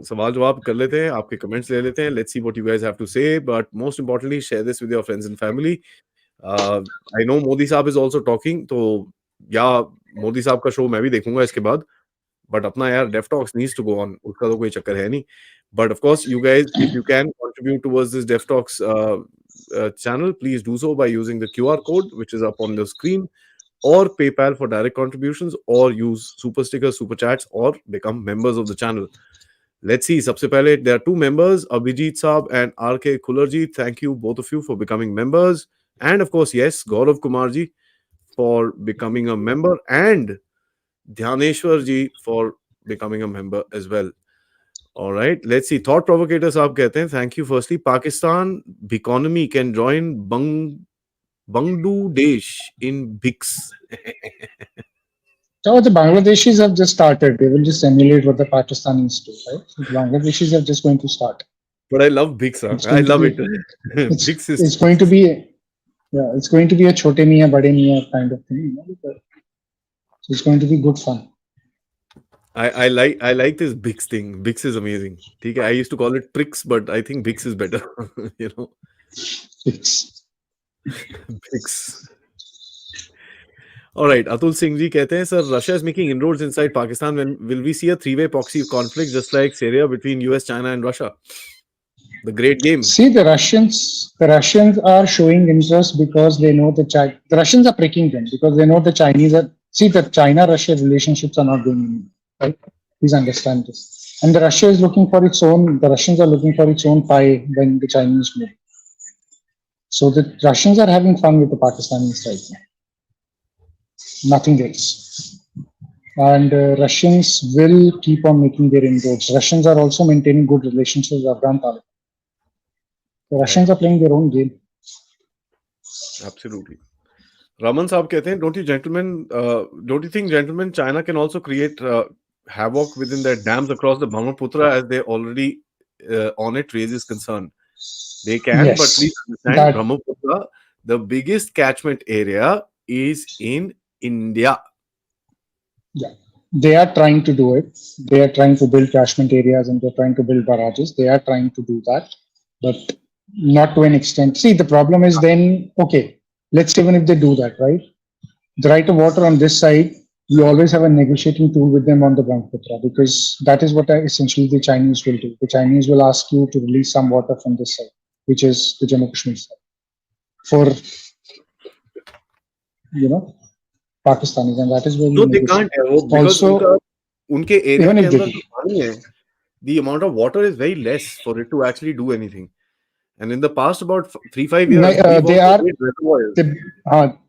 सवाल जवाब कर लेते हैं, आपके comments ले लेते हैं. Let's see what you guys have to say. But most importantly, share this with your friends and family. I know Modi साहब is also talking. तो या मोदी साहब का शो मैं भी देखूंगा इसके बाद. But अपना यार Dev Talks needs to go on. उसका तो कोई चक्कर है नहीं. But of course, you guys, if you can contribute towards this Dev Talks channel, please do so by using the QR code which is up on the screen, or PayPal for direct contributions, or use super stickers, super chats, or become members of the channel. Let's see. Sabse pehle, there are two members, Abhijit Saab and RK Kullarji. Thank you, both of you, for becoming members. And of course, yes, Gaurav Kumarji for becoming a member, and Dhyaneshwar ji for becoming a member as well. All right, let's see. Thought provocators aap kehte hain. Thank you. Firstly, Pakistan economy can join Bangladesh in BRICS. So the Bangladeshis have just started. They will just emulate what the Pakistanis do, right? So the Bangladeshis are just going to start. But I love BRICS. It's I going to love be, it. BRICS is it's going to be, yeah, it's going to be a chote miya, bade miya kind of thing. You know? So it's going to be good fun. I like this BRICS thing. BRICS is amazing. Okay, I used to call it tricks, but I think BRICS is better. You know, It's BRICS. All right, Atul Singh ji कहते हैं, sir, Russia is making inroads inside Pakistan. When will we see a three-way proxy conflict just like Syria between US, China, and Russia? The great game. See, the Russians are showing interest because they know the Russians are pricking them because they know the Chinese are. See, the China-Russia relationships are not going anywhere, right? Please understand this. And the Russia is looking for its own. The Russians are looking for its own pie when the Chinese move. So the Russians are having fun with the Pakistanis right now. Nothing else. And Russians will keep on making their inroads. Russians are also maintaining good relations with Afghan Taliban. The Russians are playing their own game. Absolutely. Raman Saab कहते हैं, don't you think, gentlemen, China can also create havoc within their dams across the Brahmaputra as they already on it raises concern? They can, Yes, but please understand, Brahmaputra, the biggest catchment area is in India. Yeah, they are trying to do it. They are trying to build catchment areas and they're trying to build barrages. They are trying to do that, but not to an extent. See, the problem is then, okay, let's even if they do that, right? The right of water on this side, you always have a negotiating tool with them on the Brahmaputra because that is what essentially the Chinese will do. The Chinese will ask you to release some water from this side, which is the Jammu Kashmir side, for, you know, Pakistanis, and that is where No, they can't, because also, unke area even ke if they andar jo pani hai, the amount of water is very less for it to actually do anything. And in the past about 3-5 years, we've they also are, made reservoirs. हाँ,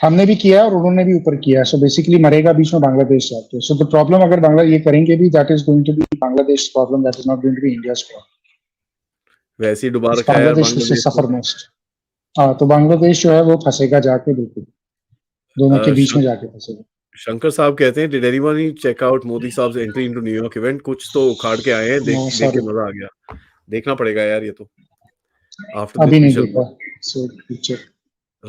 हमने भी किया और उन्होंने भी ऊपर किया. So basically मरेगा बीच में बांग्लादेश जाके. सो द प्रॉब्लम अगर बांग्ला ये करेंगे भी, that is going to be Bangladesh problem, that is not going to be India's problem. वैसे ही डुबा रखा है यार Bangladesh will Bangladesh suffer most. हाँ, तो बांग्लादेश जो है वो फंसेगा जाके, बिल्कुल दोनों के बीच में जाके फंसेगा. शंकर साहब कहते हैं, did anyone check out Modi साहब से एंट्री इनटू न्यूयॉर्क इवेंट? कुछ तो उखाड़ के आए हैं, देख के मजा आ गया. देखना पड़ेगा यार ये तो. अभी नहीं देखा. So picture.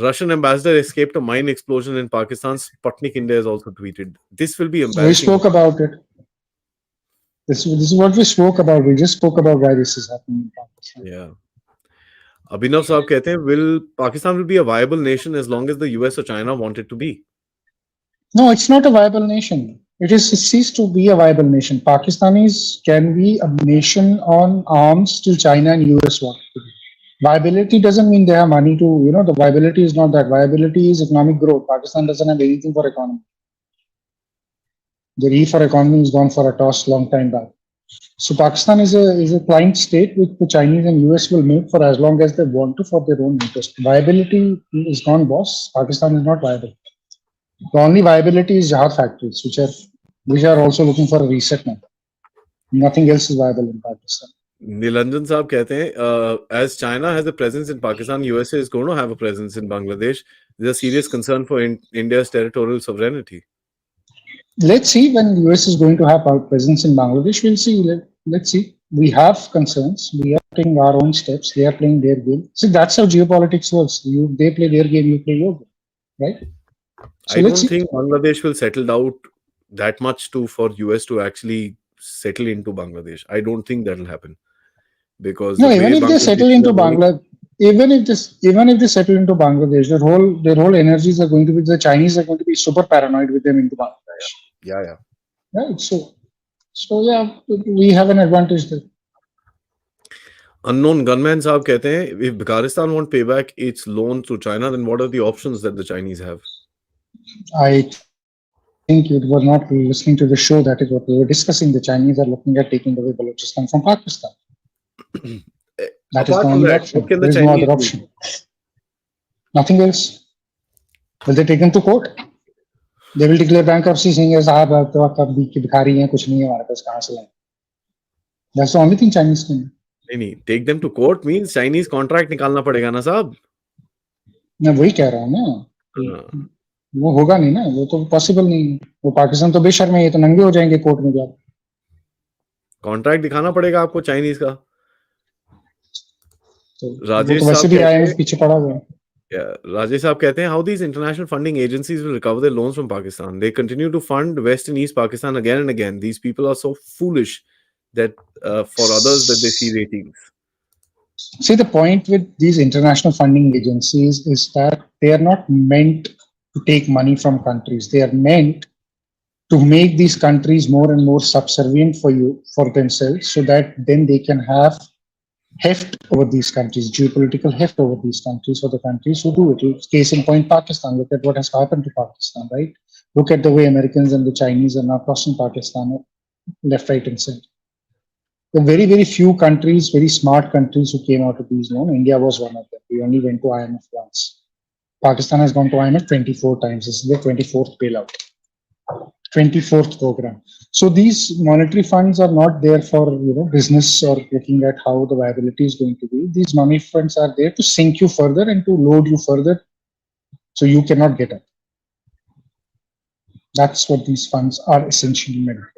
Russian ambassador escaped a mine explosion in Pakistan. Sputnik India has also tweeted. This will be embarrassing. We spoke about it. This is what we spoke about. We just spoke about why this is happening in Pakistan. Yeah. Abhinav Saab कहते हैं, Pakistan will be a viable nation as long as the US or China want it to be? No, it's not a viable nation. It ceased to be a viable nation. Pakistanis can be a nation on arms till China and US want it to be. Viability doesn't mean they have money to, the viability is not that. Viability is economic growth. Pakistan doesn't have anything for economy. The E for economy is gone for a toss long time back. So Pakistan is a client state which the Chinese and US will make for as long as they want to for their own interest. Viability is gone, boss. Pakistan is not viable. The only viability is jihad factories, which are also looking for a reset now. Nothing else is viable in Pakistan. Nilanjan Saab कहते हैं, as China has a presence in Pakistan, USA is going to have a presence in Bangladesh. There's a serious concern for India's territorial sovereignty. Let's see when US is going to have our presence in Bangladesh. We'll see. Let's see. We have concerns. We are taking our own steps. They are playing their game. See, that's how geopolitics works. They play their game, you play your game, right? So I don't think Bangladesh will settle out that much for US to actually settle into Bangladesh. I don't think that will happen. Because even if they settle into Bangladesh, even if they settle into Bangladesh, their whole energies are going to be, the Chinese are going to be super paranoid with them into Bangladesh. Yeah. Right. So yeah, we have an advantage there. Unknown gunman Saab कहते हैं, if Bakaristan won't pay back its loan to China, then what are the options that the Chinese have? I think you were not listening to the show. That is what we were discussing. The Chinese are looking at taking away Balochistan from Pakistan. That is the only option. There is no other option. Nothing else. Will they take them to court? They will declare bankruptcy, saying, "साहब अब तो आप भिखारी हैं, कुछ नहीं है हमारे पास, कहाँ से लाएं?" That's the only thing Chinese can do. नहीं, take them to court means Chinese contract निकालना पड़ेगा ना साहब. मैं वही कह रहा हूँ ना, वो होगा नहीं ना, वो तो पॉसिबल नहीं है. वो पाकिस्तान तो बेशर्म है, ये तो नंगे हो जाएंगे कोर्ट में जाकर. कॉन्ट्रैक्ट दिखाना पड़ेगा आपको चाइनीज का. राजेश तो वैसे भी IMF पीछे पड़ा हुआ है. Rajesh साहब कहते हैं, how these international funding agencies will recover their loans from Pakistan? They continue to fund West and East Pakistan again and again. These people are so foolish that for others that they see ratings. See, the point with these international funding agencies is that they are not meant to take money from countries. They are meant to make these countries more and more subservient for themselves, so that then they can have heft over these countries, geopolitical heft over these countries for the countries who do it. Case in point, Pakistan. Look at what has happened to Pakistan, right? Look at the way Americans and the Chinese are now crossing Pakistan left, right, and center. There are very, very few countries, very smart countries who came out of these loans. India was one of them. We only went to IMF once. Pakistan has gone to IMF 24 times. This is their 24th bailout, 24th program. So these monetary funds are not there for business or looking at how the viability is going to be. These money funds are there to sink you further and to load you further, so you cannot get up. That's what these funds are essentially meant for.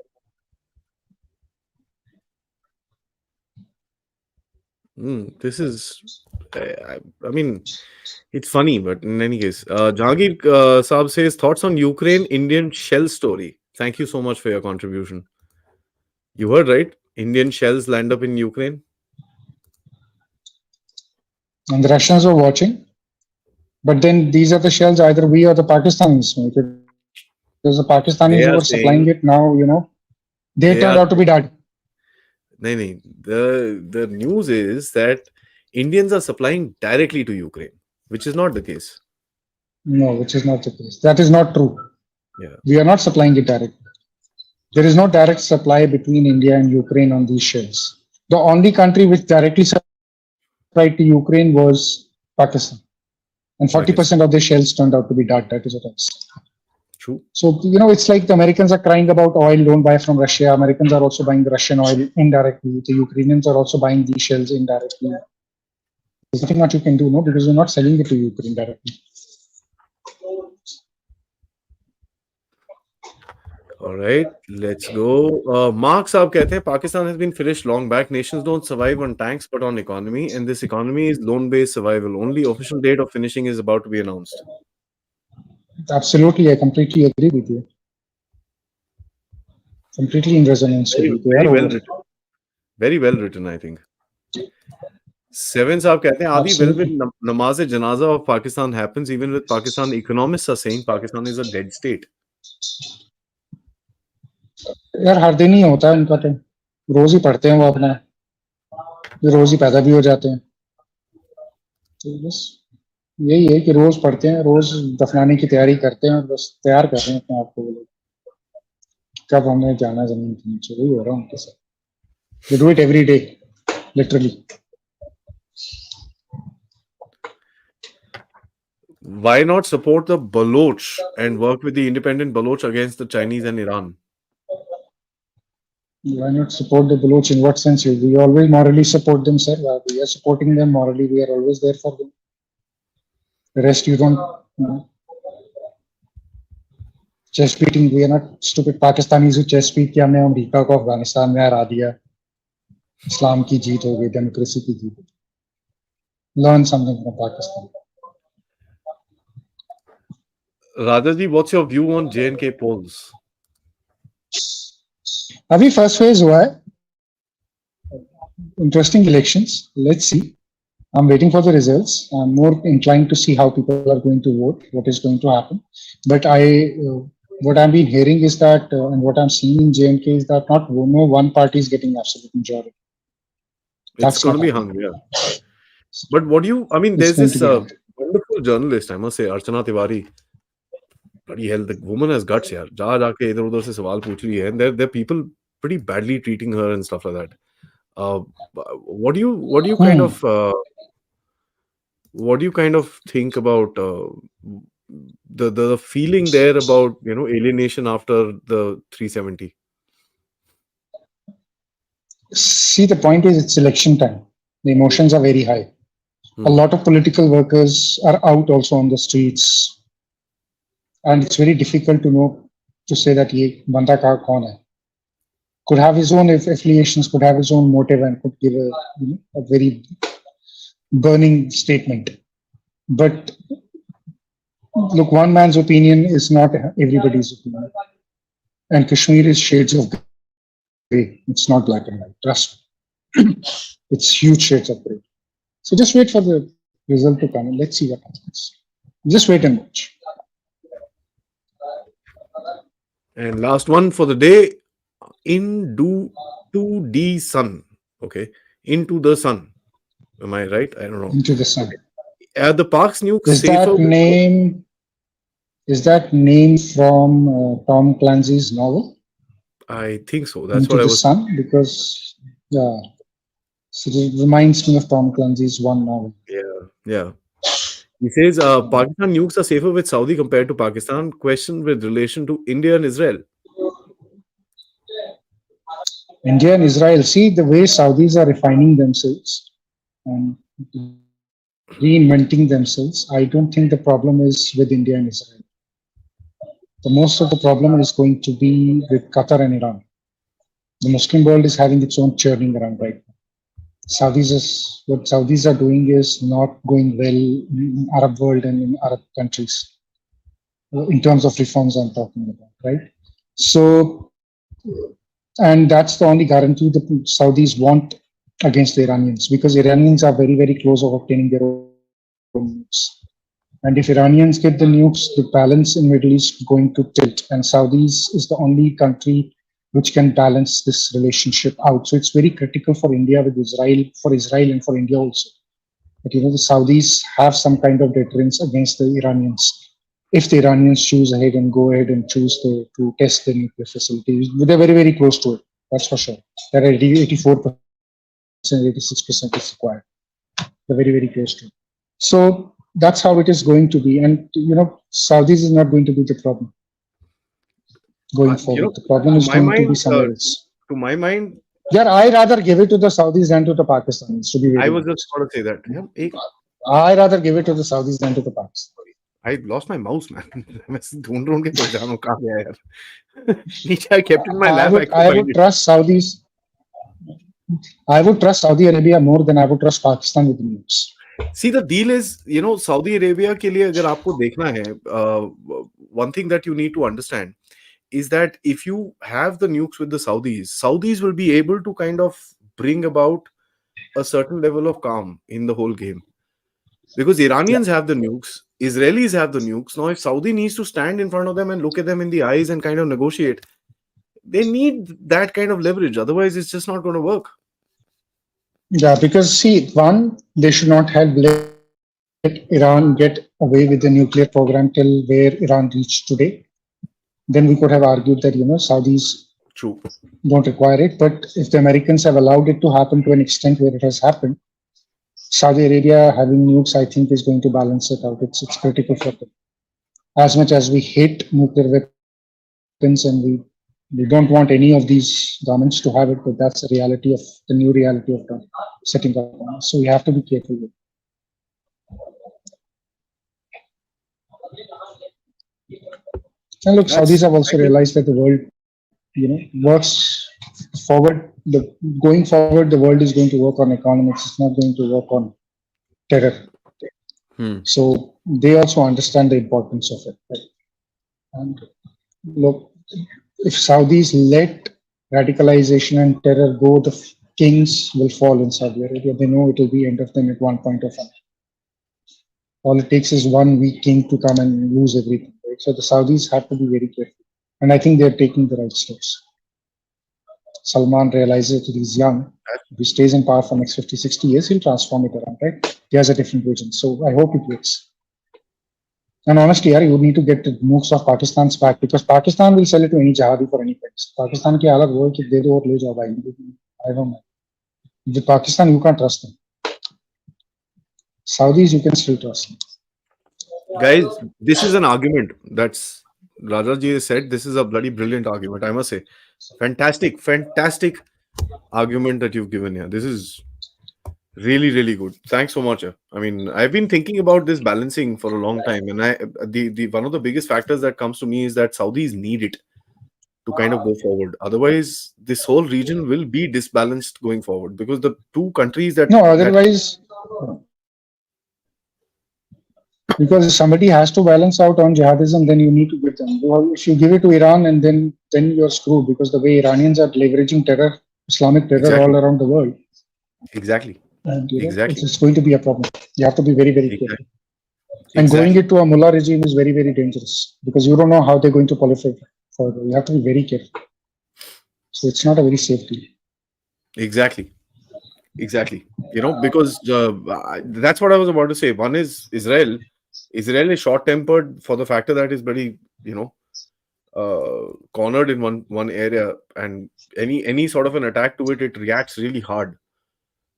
This is, I mean, it's funny, but in any case, Jahangir Saab says, thoughts on Ukraine Indian shell story. Thank you so much for your contribution. You heard right? Indian shells land up in Ukraine. And the Russians are watching. But then these are the shells either we or the Pakistanis make. Because the Pakistanis who were supplying it now, they turned out to be dead. No. The news is that Indians are supplying directly to Ukraine, which is not the case. No, which is not the case. That is not true. Yeah. We are not supplying it directly. There is no direct supply between India and Ukraine on these shells. The only country which directly supplied to Ukraine was Pakistan. And 40% of the shells turned out to be dead. That is what I'm saying. True. So, it's like the Americans are crying about oil, don't buy from Russia. Americans are also buying the Russian oil indirectly. The Ukrainians are also buying these shells indirectly. There's nothing much you can do, because we're not selling it to Ukraine directly. All right, let's go. Mark Saab कहते हैं, Pakistan has been finished long back. Nations don't survive on tanks, but on economy. And this economy is loan-based survival. Only official date of finishing is about to be announced. Absolutely, I completely agree with you. Completely in resonance with you. Very well written. Very well written, I think. Seven Saab कहते हैं, Aadi, when Namaz-e-Janaza of Pakistan happens, even with Pakistan, economists are saying Pakistan is a dead state. यार हर दिन ही होता है उनका, तो रोज ही पढ़ते हैं वो अपना, रोज ही पैदा भी हो जाते हैं. तो बस यही है कि रोज पढ़ते हैं, रोज दफनाने की तैयारी करते हैं और बस तैयार कर रहे हैं अपने आप को, कब हमें जाना जमीन के नीचे. वही हो रहा है उनके साथ. They do it every day, literally. Why not support the Baloch and work with the independent Baloch against the Chinese and Iran? Why not support the Baloch? In what sense? We always morally support them, sir. We are supporting them morally. We are always there for them. The rest you don't. Chest beating. We are not stupid Pakistanis who chest beat कि हमने America को अफगानिस्तान में हरा दिया. इस्लाम की जीत हो गई, democracy की जीत. Learn something from Pakistan. Rajaji, what's your view on J&K polls? अभी फर्स्ट फेज हुआ है. Interesting elections. Let's see. I'm waiting for the results. I'm more inclined to see how people are going to vote, what is going to happen. But what I've been hearing is that, and what I'm seeing in J&K is that no one party is getting absolute majority. It's going to be hung, yeah. But what do you, there's this wonderful journalist, I must say, Archana Tiwari. Bloody hell, the woman has guts, yaar. जाके इधर-उधर से सवाल पूछ रही है, and there are people pretty badly treating her and stuff like that. What do you kind of what do you kind of think about the feeling there about alienation after the 370? See, the point is it's election time. The emotions are very high. A Hmm. lot of political workers are out also on the streets, and it's very difficult to know to say that ye banda kaun hai. Could have his own affiliations, could have his own motive, and could give a very burning statement. But look, one man's opinion is not everybody's opinion. And Kashmir is shades of gray. It's not black and white. Trust me. It's huge shades of gray. So just wait for the result to come and let's see what happens. Just wait and watch. And last one for the day, Indu to the sun. Okay, into the sun. Am I right? I don't know. Into the sun. Okay. Are the Park's nukes Is safer? that name? Is that name from Tom Clancy's novel I think so. That's Into what I the was. Sun? Because yeah, so it reminds me of Tom Clancy's one novel. Yeah, yeah. He says Pakistan nukes are safer with Saudi compared to Pakistan. Question with relation to India and Israel. India and Israel. See the way Saudis are refining themselves and reinventing themselves. I don't think the problem is with India and Israel. The most of the problem is going to be with Qatar and Iran. The Muslim world is having its own churning around right now. What Saudis are doing is not going well in Arab world and in Arab countries in terms of reforms I'm talking about, right? So, and that's the only guarantee the Saudis want against the Iranians because Iranians are very, very close of obtaining their own nukes. And if Iranians get the nukes, the balance in Middle East is going to tilt. And Saudis is the only country which can balance this relationship out. So it's very critical for India with Israel, for Israel and for India also. But the Saudis have some kind of deterrence against the Iranians. If the Iranians choose ahead and go ahead and choose to test the nuclear facilities, they're very, very close to it. That's for sure. They're at 84%, 86% is required. They're very, very close to it. So that's how it is going to be. And Saudis is not going to be the problem going forward. The problem To is my going to be mind, somewhere else. to my mind, Yeah, I rather give it to the Saudis than to the Pakistanis, to be I very was just honest. going to say that. Yeah, I rather give it to the Saudis than to the Pakistanis. I lost my mouse, man. मैं ढूंढ के परेशान हूँ कहाँ गया यार. नीचे I kept it in my I lap. I would couldn't I find would it. trust Saudis. I would trust Saudi Arabia more than I would trust Pakistan with the news. See, the deal is, Saudi Arabia के लिए अगर आपको देखना है, one thing that you need to understand is that if you have the nukes with the Saudis will be able to kind of bring about a certain level of calm in the whole game. Because Iranians have the nukes, Israelis have the nukes. Now, if Saudi needs to stand in front of them and look at them in the eyes and kind of negotiate, they need that kind of leverage. Otherwise, it's just not going to work. Yeah, because see, one, they should not have let Iran get away with the nuclear program till where Iran reached today. Then we could have argued that Saudis True. don't require it. But if the Americans have allowed it to happen to an extent where it has happened, Saudi Arabia having nukes, I think, is going to balance it out. It's critical for them. As much as we hate nuclear weapons and we don't want any of these governments to have it, but that's the reality of the new reality of the setting up. So we have to be careful with it. And look, Saudis That's, have also I think, realized that the world, works forward. Going forward, the world is going to work on economics. It's not going to work on terror. So they also understand the importance of it. Right? And look, if Saudis let radicalization and terror go, the kings will fall in Saudi Arabia. They know it will be end of them at one point of time. All it takes is one weak king to come and lose everything. Right? So the Saudis have to be very careful. And I think they're taking the right steps. Salman realizes that he's young. If he stays in power for next 50, 60 years, he'll transform it around, right? He has a different vision. So I hope it works. And honestly, you would need to get the nukes of Pakistan's back because Pakistan will sell it to any jihadi for any price. Pakistan ki halat wo hai ki de do aur le jao bhai. I don't know. With Pakistan, you can't trust them. Saudis, you can still trust. Guys, this is an argument that's Rajaji has said. This is a bloody brilliant argument, I must say. Fantastic, fantastic argument that you've given here. This is really, really good. Thanks so much. I mean, I've been thinking about this balancing for a long time, and the one of the biggest factors that comes to me is that Saudis need it to kind of go forward. Otherwise, this whole region will be disbalanced going forward because the two countries No, that otherwise, because somebody has to balance out on jihadism, then you need to give them. If you give it to Iran, and then you're screwed, because the way Iranians are leveraging terror, Islamic terror all exactly, around the world, exactly, and exactly, it's going to be a problem. You have to be very, very careful. exactly, And going exactly. it to a mullah regime is very, very dangerous, because you don't know how they're going to proliferate further. You have to be very careful. So it's not a very safe deal. Exactly. Exactly. Because that's what I was about to say. One is Israel. Israel is short-tempered for the factor that is very, cornered in one area, and any sort of an attack to it reacts really hard.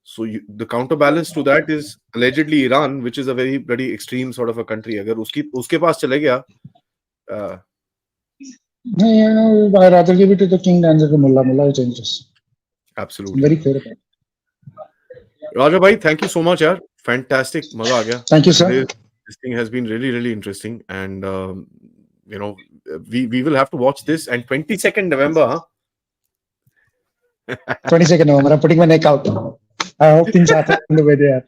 So the counterbalance to that is allegedly Iran, which is a very extreme sort of a country. Agar uske paas chale gaya, uh, I'd rather give it to the king than to the mullah. Mullah is dangerous. I'm absolutely. very clear about it. Raja bhai, thank you so much, yaar. Fantastic. Maza aa gaya. Thank you, sir. This thing has been really interesting, and we will have to watch this. And 22nd November, huh? 22nd November. I'm putting my neck out. I hope things happen the way they are.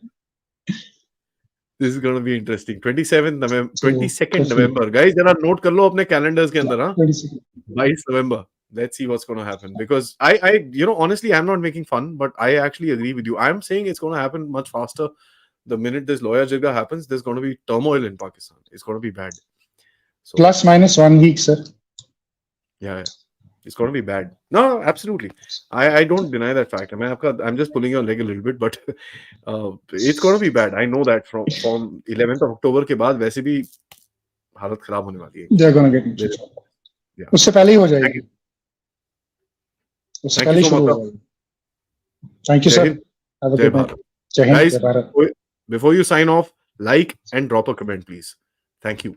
This is going to be interesting. 27th November, So, 22nd hopefully. November, guys. Jara note kar lo apne calendars ke andar, huh? 22nd. 22 November. Let's see what's going to happen, because I honestly, I'm not making fun, but I actually agree with you. I'm saying it's going to happen much faster. The minute this lawyer jigga happens, there's going to be turmoil in Pakistan. It's going to be bad. So Plus minus 1 week, sir. yeah, it's going to be bad. No, absolutely. I don't deny that fact. I mean, I'm just pulling your leg a little bit, but it's going to be bad. I know that from 11th of October के बाद वैसे भी हालत खराब होने वाली है. They're going to get into trouble. Yeah. उससे पहले ही हो जाएगी. Thank you. उससे Thank पहले you ही so शुरू much, हो जाएगी. Thank you, Jai sir. Hind, Have a Jai good night. Bharat. Jai Hind, Guys, Jai Bharat. before you sign off, like and drop a comment, please. Thank you.